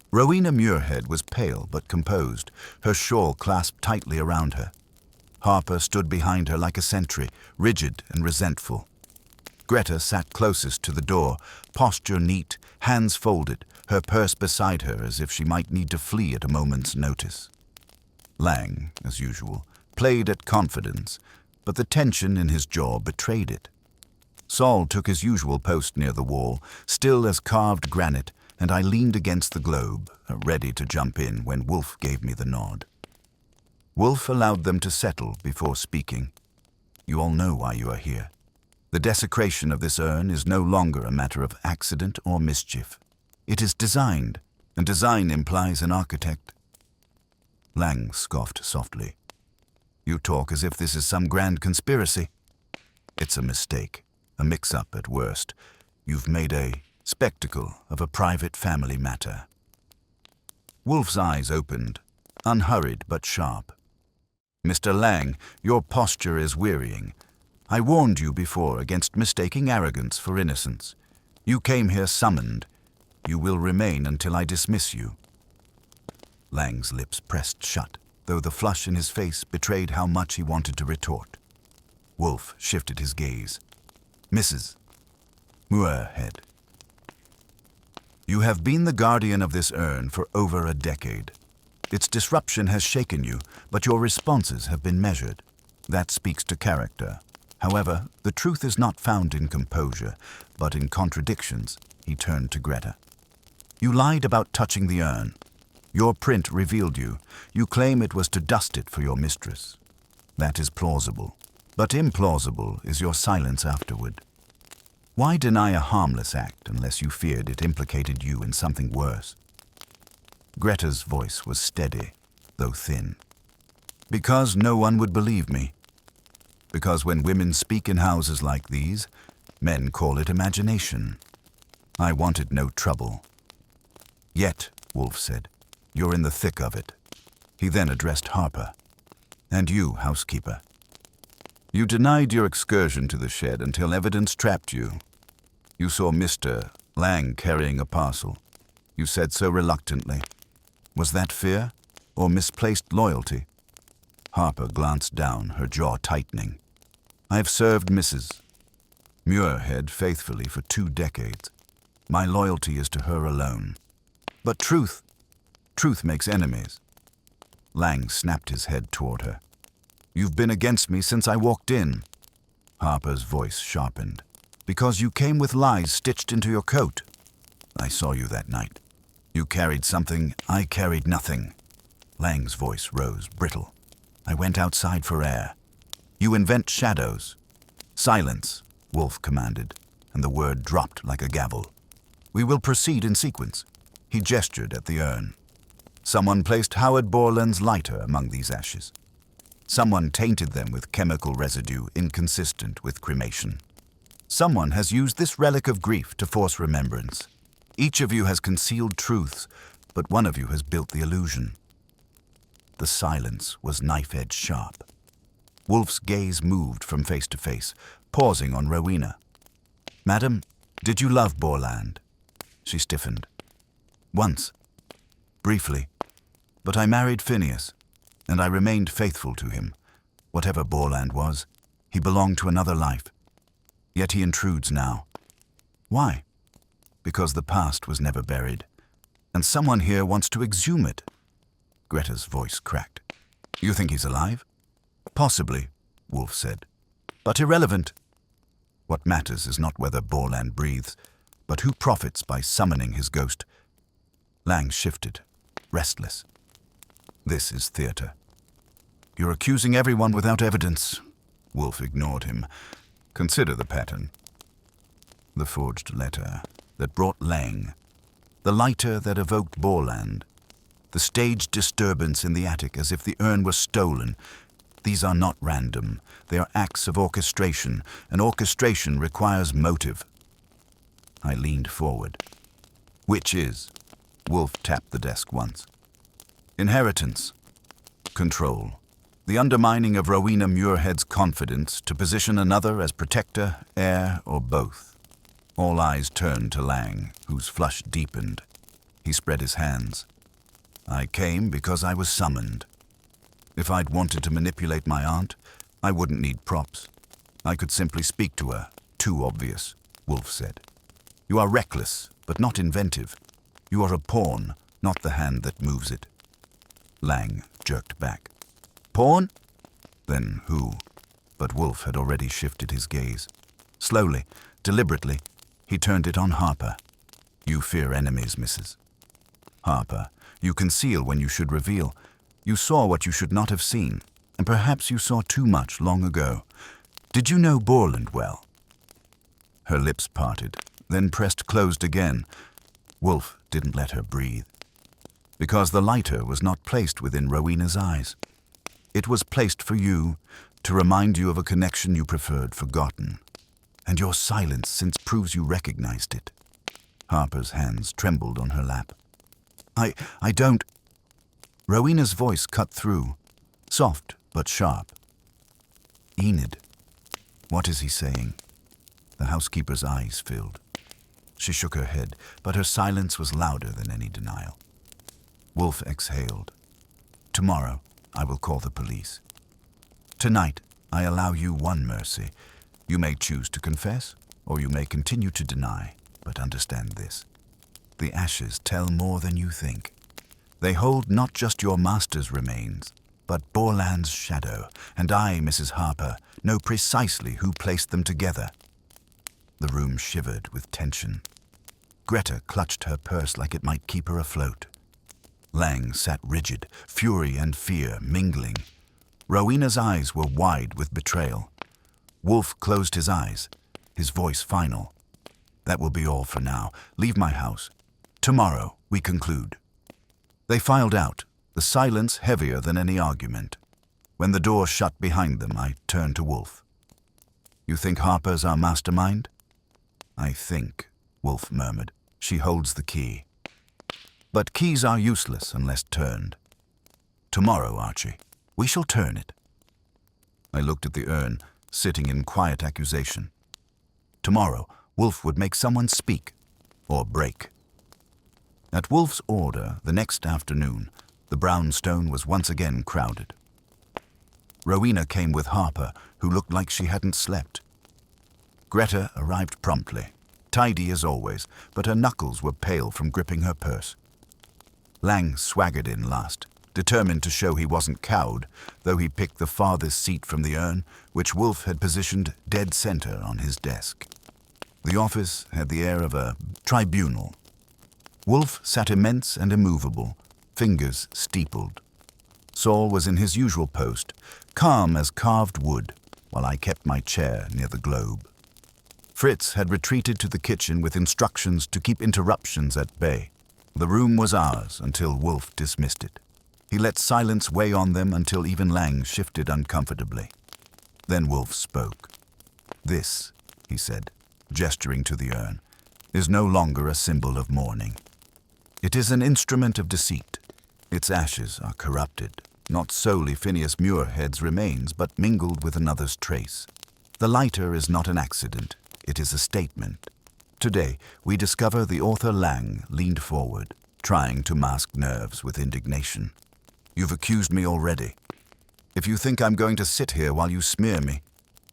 Rowena Muirhead was pale but composed, her shawl clasped tightly around her. Harper stood behind her like a sentry, rigid and resentful. Greta sat closest to the door, posture neat, hands folded, her purse beside her as if she might need to flee at a moment's notice. Lang, as usual, played at confidence, but the tension in his jaw betrayed it. Saul took his usual post near the wall, still as carved granite, and I leaned against the globe, ready to jump in when Wolfe gave me the nod. Wolfe allowed them to settle before speaking. You all know why you are here. The desecration of this urn is no longer a matter of accident or mischief. It is designed, and design implies an architect. Lang scoffed softly. You talk as if this is some grand conspiracy. It's a mistake, a mix-up at worst. You've made a spectacle of a private family matter. Wolfe's eyes opened, unhurried but sharp. Mr. Lang, your posture is wearying. I warned you before against mistaking arrogance for innocence. You came here summoned. You will remain until I dismiss you. Lang's lips pressed shut, though the flush in his face betrayed how much he wanted to retort. Wolfe shifted his gaze. Mrs. Muirhead. You have been the guardian of this urn for over a decade. Its disruption has shaken you, but your responses have been measured. That speaks to character. However, the truth is not found in composure, but in contradictions. He turned to Greta. You lied about touching the urn. Your print revealed you. You claim it was to dust it for your mistress. That is plausible. But implausible is your silence afterward. Why deny a harmless act unless you feared it implicated you in something worse? Greta's voice was steady, though thin. Because no one would believe me. Because when women speak in houses like these, men call it imagination. I wanted no trouble. Yet, Wolfe said, you're in the thick of it. He then addressed Harper. And you, housekeeper. You denied your excursion to the shed until evidence trapped you. You saw Mr. Lang carrying a parcel. You said so reluctantly. Was that fear or misplaced loyalty? Harper glanced down, her jaw tightening. I've served Mrs. Muirhead faithfully for 2 decades. My loyalty is to her alone. But truth makes enemies. Lang snapped his head toward her. You've been against me since I walked in. Harper's voice sharpened. Because you came with lies stitched into your coat. I saw you that night. You carried something, I carried nothing. Lang's voice rose, brittle. I went outside for air. You invent shadows. Silence, Wolfe commanded, and the word dropped like a gavel. We will proceed in sequence. He gestured at the urn. Someone placed Howard Borland's lighter among these ashes. Someone tainted them with chemical residue inconsistent with cremation. Someone has used this relic of grief to force remembrance. Each of you has concealed truths, but one of you has built the illusion. The silence was knife-edge sharp. Wolfe's gaze moved from face to face, pausing on Rowena. "Madam, did you love Borland?" She stiffened. "Once. Briefly. But I married Phineas, and I remained faithful to him. Whatever Borland was, he belonged to another life. Yet he intrudes now. Why? Because the past was never buried, and someone here wants to exhume it." Greta's voice cracked. "You think he's alive?" "Possibly," Wolfe said. "But irrelevant. What matters is not whether Borland breathes, but who profits by summoning his ghost." Lang shifted, restless. "This is theater." "You're accusing everyone without evidence." Wolfe ignored him. "Consider the pattern. The forged letter that brought Lang, the lighter that evoked Borland, the staged disturbance in the attic as if the urn were stolen. These are not random. They are acts of orchestration, and orchestration requires motive." I leaned forward. "Which is?" Wolfe tapped the desk once. "Inheritance. Control. The undermining of Rowena Muirhead's confidence to position another as protector, heir, or both." All eyes turned to Lang, whose flush deepened. He spread his hands. "I came because I was summoned. If I'd wanted to manipulate my aunt, I wouldn't need props. I could simply speak to her. Too obvious," Wolfe said. "You are reckless, but not inventive. You are a pawn, not the hand that moves it." Lang jerked back. "Pawn? Then who?" But Wolfe had already shifted his gaze. Slowly, deliberately, he turned it on Harper. "You fear enemies, Mrs. Harper. You conceal when you should reveal. You saw what you should not have seen, and perhaps you saw too much long ago. Did you know Borland well?" Her lips parted, then pressed closed again. Wolfe didn't let her breathe. "Because the lighter was not placed within Rowena's eyes. It was placed for you, to remind you of a connection you preferred forgotten. And your silence since proves you recognized it." Harper's hands trembled on her lap. I don't..." Rowena's voice cut through, soft but sharp. "Enid, what is he saying?" The housekeeper's eyes filled. She shook her head, but her silence was louder than any denial. Wolfe exhaled. "Tomorrow, I will call the police. Tonight, I allow you one mercy. You may choose to confess, or you may continue to deny, but understand this. The ashes tell more than you think. They hold not just your master's remains, but Borland's shadow, and I, Mrs. Harper, know precisely who placed them together." The room shivered with tension. Greta clutched her purse like it might keep her afloat. Lang sat rigid, fury and fear mingling. Rowena's eyes were wide with betrayal. Wolfe closed his eyes, his voice final. "That will be all for now. Leave my house. Tomorrow, we conclude." They filed out, the silence heavier than any argument. When the door shut behind them, I turned to Wolfe. "You think Harper's our mastermind?" "I think," Wolfe murmured. "She holds the key. But keys are useless unless turned. Tomorrow, Archie, we shall turn it." I looked at the urn, sitting in quiet accusation. Tomorrow, Wolfe would make someone speak, or break. At Wolfe's order, the next afternoon, the brownstone was once again crowded. Rowena came with Harper, who looked like she hadn't slept. Greta arrived promptly, tidy as always, but her knuckles were pale from gripping her purse. Lang swaggered in last, determined to show he wasn't cowed, though he picked the farthest seat from the urn, which Wolfe had positioned dead center on his desk. The office had the air of a tribunal. Wolfe sat immense and immovable, fingers steepled. Saul was in his usual post, calm as carved wood, while I kept my chair near the globe. Fritz had retreated to the kitchen with instructions to keep interruptions at bay. The room was ours until Wolfe dismissed it. He let silence weigh on them until even Lang shifted uncomfortably. Then Wolfe spoke. "This," he said, gesturing to the urn, "is no longer a symbol of mourning. It is an instrument of deceit. Its ashes are corrupted. Not solely Phineas Muirhead's remains, but mingled with another's trace. The lighter is not an accident, it is a statement. Today, we discover the author Lang leaned forward, trying to mask nerves with indignation. You've accused me already. If you think I'm going to sit here while you smear me,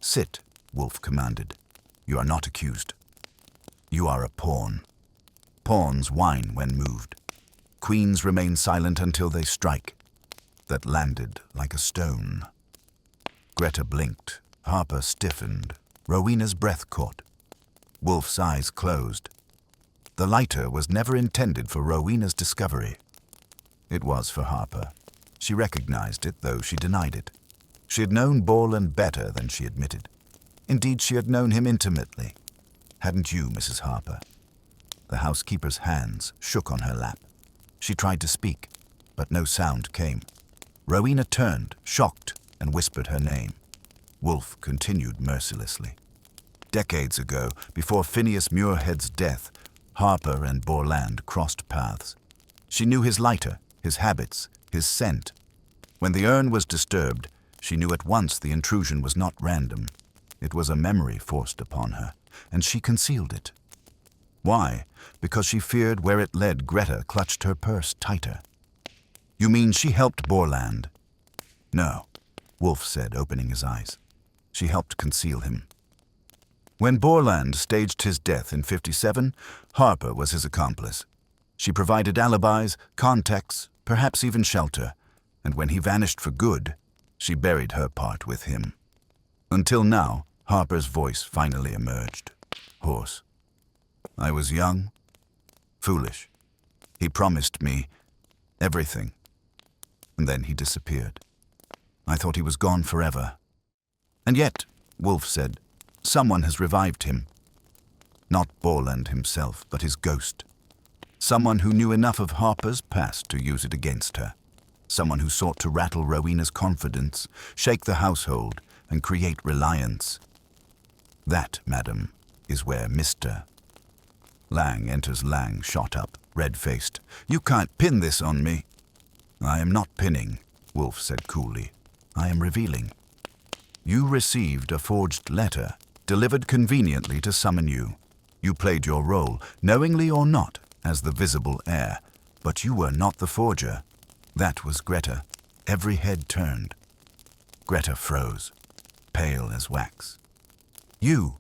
sit, Wolfe commanded. You are not accused. You are a pawn. Pawns whine when moved. Queens remain silent until they strike. That landed like a stone. Greta blinked. Harper stiffened. Rowena's breath caught. Wolfe's eyes closed. The lighter was never intended for Rowena's discovery. It was for Harper. She recognized it, though she denied it. She had known Borland better than she admitted. Indeed, she had known him intimately. Hadn't you, Mrs. Harper? The housekeeper's hands shook on her lap. She tried to speak, but no sound came. Rowena turned, shocked, and whispered her name. Wolfe continued mercilessly. Decades ago, before Phineas Muirhead's death, Harper and Borland crossed paths. She knew his lighter, his habits, his scent. When the urn was disturbed, she knew at once the intrusion was not random. It was a memory forced upon her, and she concealed it. Why? Because she feared where it led Greta clutched her purse tighter. You mean she helped Borland? No, Wolfe said, opening his eyes. She helped conceal him. When Borland staged his death in '57, Harper was his accomplice. She provided alibis, contacts, perhaps even shelter, and when he vanished for good, she buried her part with him. Until now, Harper's voice finally emerged, hoarse. I was young, foolish. He promised me everything, and then he disappeared. I thought he was gone forever. And yet, Wolfe said, someone has revived him. Not Borland himself, but his ghost. Someone who knew enough of Harper's past to use it against her. Someone who sought to rattle Rowena's confidence, shake the household, and create reliance. That, madam, is where Mr. Lang enters. Lang shot up, red-faced. You can't pin this on me. I am not pinning, Wolfe said coolly. I am revealing. You received a forged letter, delivered conveniently to summon you. You played your role, knowingly or not, as the visible heir, but you were not the forger. That was Greta. Every head turned. Greta froze, pale as wax. You,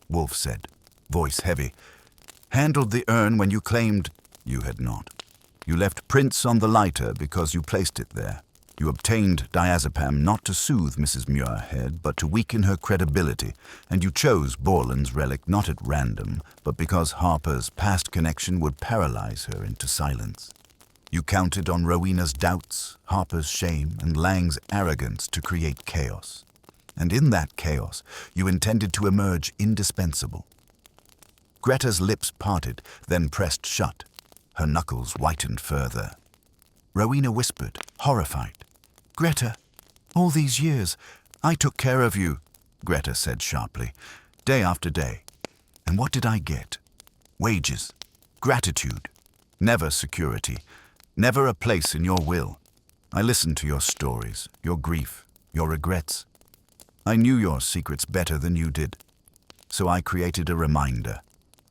Wolfe said, voice heavy, handled the urn when you claimed you had not. You left prints on the lighter because you placed it there. You obtained diazepam not to soothe Mrs. Muirhead, but to weaken her credibility, and you chose Borland's relic not at random, but because Harper's past connection would paralyze her into silence. You counted on Rowena's doubts, Harper's shame, and Lang's arrogance to create chaos. And in that chaos, you intended to emerge indispensable. Greta's lips parted, then pressed shut. Her knuckles whitened further. Rowena whispered, horrified. Greta, all these years, I took care of you, Greta said sharply, day after day. And what did I get? Wages, gratitude, never security, never a place in your will. I listened to your stories, your grief, your regrets. I knew your secrets better than you did. So I created a reminder.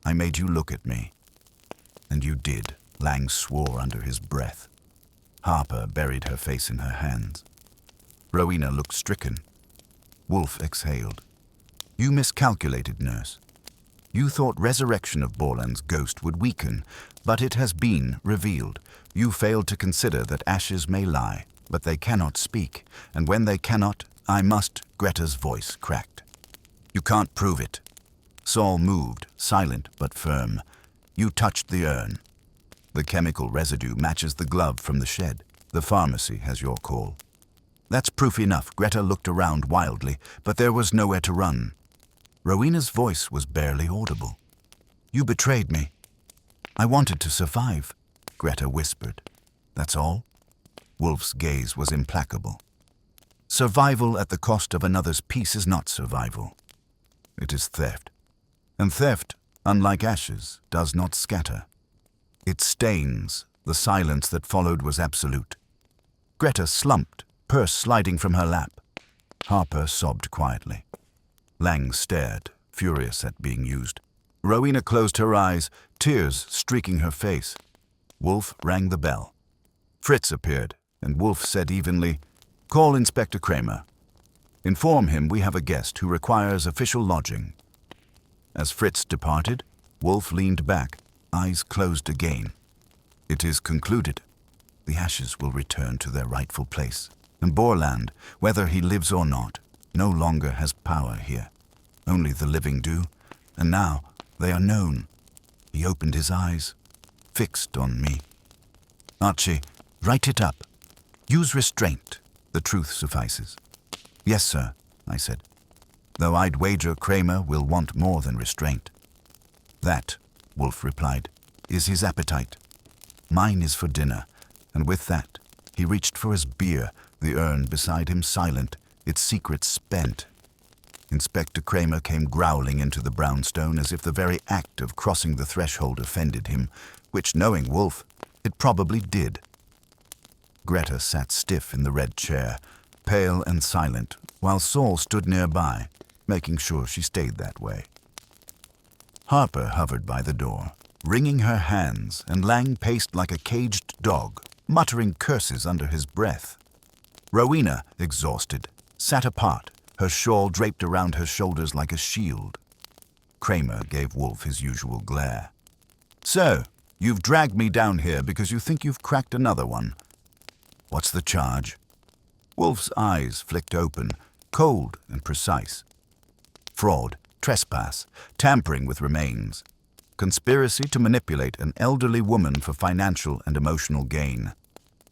I made you look at me. And you did, Lang swore under his breath. Harper buried her face in her hands. Rowena looked stricken. Wolfe exhaled. You miscalculated, nurse. You thought resurrection of Borland's ghost would weaken, but it has been revealed. You failed to consider that ashes may lie, but they cannot speak, and when they cannot, I must. Greta's voice cracked. You can't prove it. Saul moved, silent but firm. You touched the urn. The chemical residue matches the glove from the shed. The pharmacy has your call. That's proof enough. Greta looked around wildly, but there was nowhere to run. Rowena's voice was barely audible. You betrayed me. I wanted to survive, Greta whispered. That's all? Wolfe's gaze was implacable. Survival at the cost of another's peace is not survival. It is theft. And theft, unlike ashes, does not scatter. It stains. The silence that followed was absolute. Greta slumped, purse sliding from her lap. Harper sobbed quietly. Lang stared, furious at being used. Rowena closed her eyes, tears streaking her face. Wolfe rang the bell. Fritz appeared, and Wolfe said evenly, "Call Inspector Kramer. Inform him we have a guest who requires official lodging." As Fritz departed, Wolfe leaned back, eyes closed again. "It is concluded. The ashes will return to their rightful place, and Borland, whether he lives or not, no longer has power here. Only the living do, and now they are known." He opened his eyes, fixed on me. "Archie, write it up. Use restraint. The truth suffices." "Yes, sir," I said, "though I'd wager Kramer will want more than restraint." "That," Wolfe replied, "is his appetite. Mine is for dinner," and with that, he reached for his beer, the urn beside him silent, its secrets spent. Inspector Kramer came growling into the brownstone as if the very act of crossing the threshold offended him, which, knowing Wolfe, it probably did. Greta sat stiff in the red chair, pale and silent, while Saul stood nearby, making sure she stayed that way. Harper hovered by the door, wringing her hands, and Lang paced like a caged dog, muttering curses under his breath. Rowena, exhausted, sat apart, her shawl draped around her shoulders like a shield. Kramer gave Wolfe his usual glare. "So, you've dragged me down here because you think you've cracked another one. What's the charge?" Wolfe's eyes flicked open, cold and precise. "Fraud, trespass, tampering with remains. Conspiracy to manipulate an elderly woman for financial and emotional gain.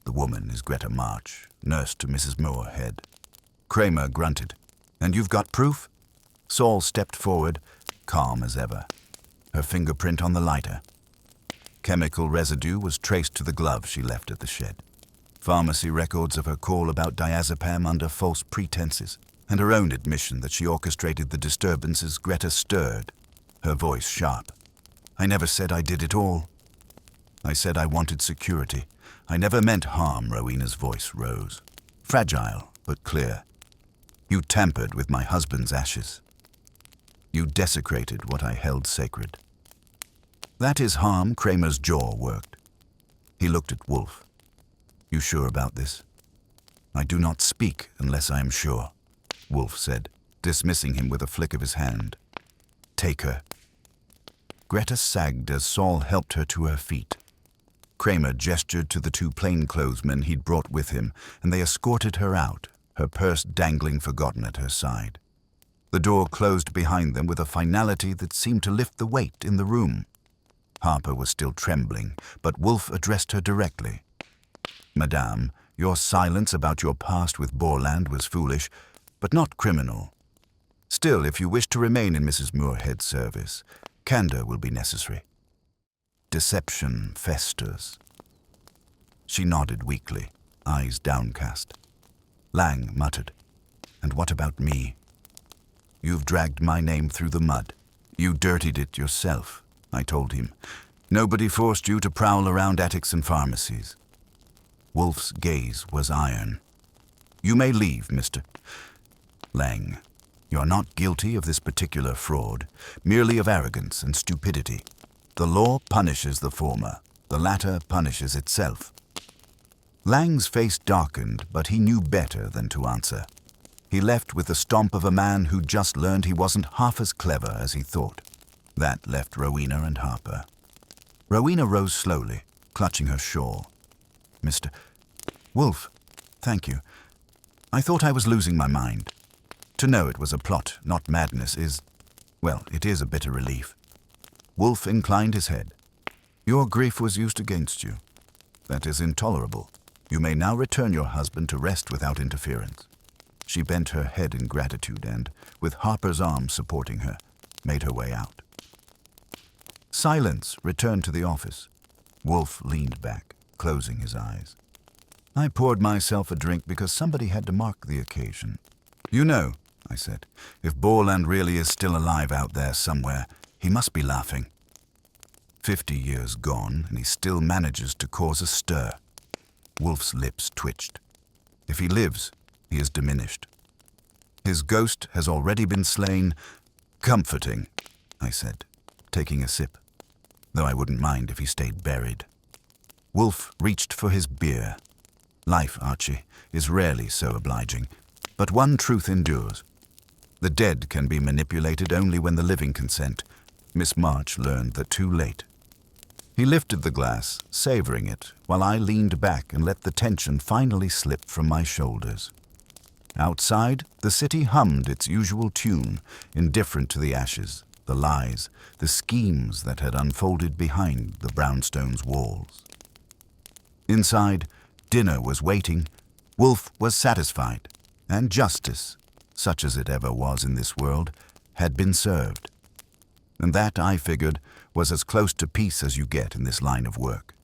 The woman is Greta March, nurse to Mrs. Moorhead." Kramer grunted. "And you've got proof?" Saul stepped forward, calm as ever, her fingerprint on the lighter. Chemical residue was traced to the glove she left at the shed. Pharmacy records of her call about diazepam under false pretenses, and her own admission that she orchestrated the disturbances. Greta stirred, her voice sharp. "I never said I did it all. I said I wanted security. I never meant harm." Rowena's voice rose, fragile but clear. "You tampered with my husband's ashes. You desecrated what I held sacred." "That is harm." Kramer's jaw worked. He looked at Wolfe. "You sure about this?" "I do not speak unless I am sure," Wolfe said, dismissing him with a flick of his hand. "Take her." Greta sagged as Saul helped her to her feet. Kramer gestured to the two plainclothesmen he'd brought with him, and they escorted her out, her purse dangling forgotten at her side. The door closed behind them with a finality that seemed to lift the weight in the room. Harper was still trembling, but Wolfe addressed her directly. "Madame, your silence about your past with Borland was foolish, but not criminal. Still, if you wish to remain in Mrs. Moorhead's service, candor will be necessary. Deception festers." She nodded weakly, eyes downcast. Lang muttered, "And what about me?" "You've dragged my name through the mud. You dirtied it yourself," I told him. "Nobody forced you to prowl around attics and pharmacies." Wolfe's gaze was iron. "You may leave, Mr. Lang. You're not guilty of this particular fraud, merely of arrogance and stupidity. The law punishes the former. The latter punishes itself." Lang's face darkened, but he knew better than to answer. He left with the stomp of a man who'd just learned he wasn't half as clever as he thought. That left Rowena and Harper. Rowena rose slowly, clutching her shawl. "Mr. Wolfe, thank you. I thought I was losing my mind. To know it was a plot, not madness, it is a bitter relief." Wolfe inclined his head. "Your grief was used against you. That is intolerable. You may now return your husband to rest without interference." She bent her head in gratitude and, with Harper's arm supporting her, made her way out. Silence returned to the office. Wolfe leaned back, closing his eyes. I poured myself a drink because somebody had to mark the occasion. "You know," I said, "if Borland really is still alive out there somewhere, he must be laughing. 50 years gone, and he still manages to cause a stir." Wolfe's lips twitched. If he lives, he is diminished. His ghost has already been slain. Comforting, I said, taking a sip, though I wouldn't mind if he stayed buried. Wolfe reached for his beer. Life, Archie, is rarely so obliging, but one truth endures. The dead can be manipulated only when the living consent. Miss March learned that too late. He lifted the glass, savoring it, while I leaned back and let the tension finally slip from my shoulders. Outside, the city hummed its usual tune, indifferent to the ashes, the lies, the schemes that had unfolded behind the brownstone's walls. Inside, dinner was waiting. Wolfe was satisfied, and justice, such as it ever was in this world, had been served. And that, I figured, was as close to peace as you get in this line of work.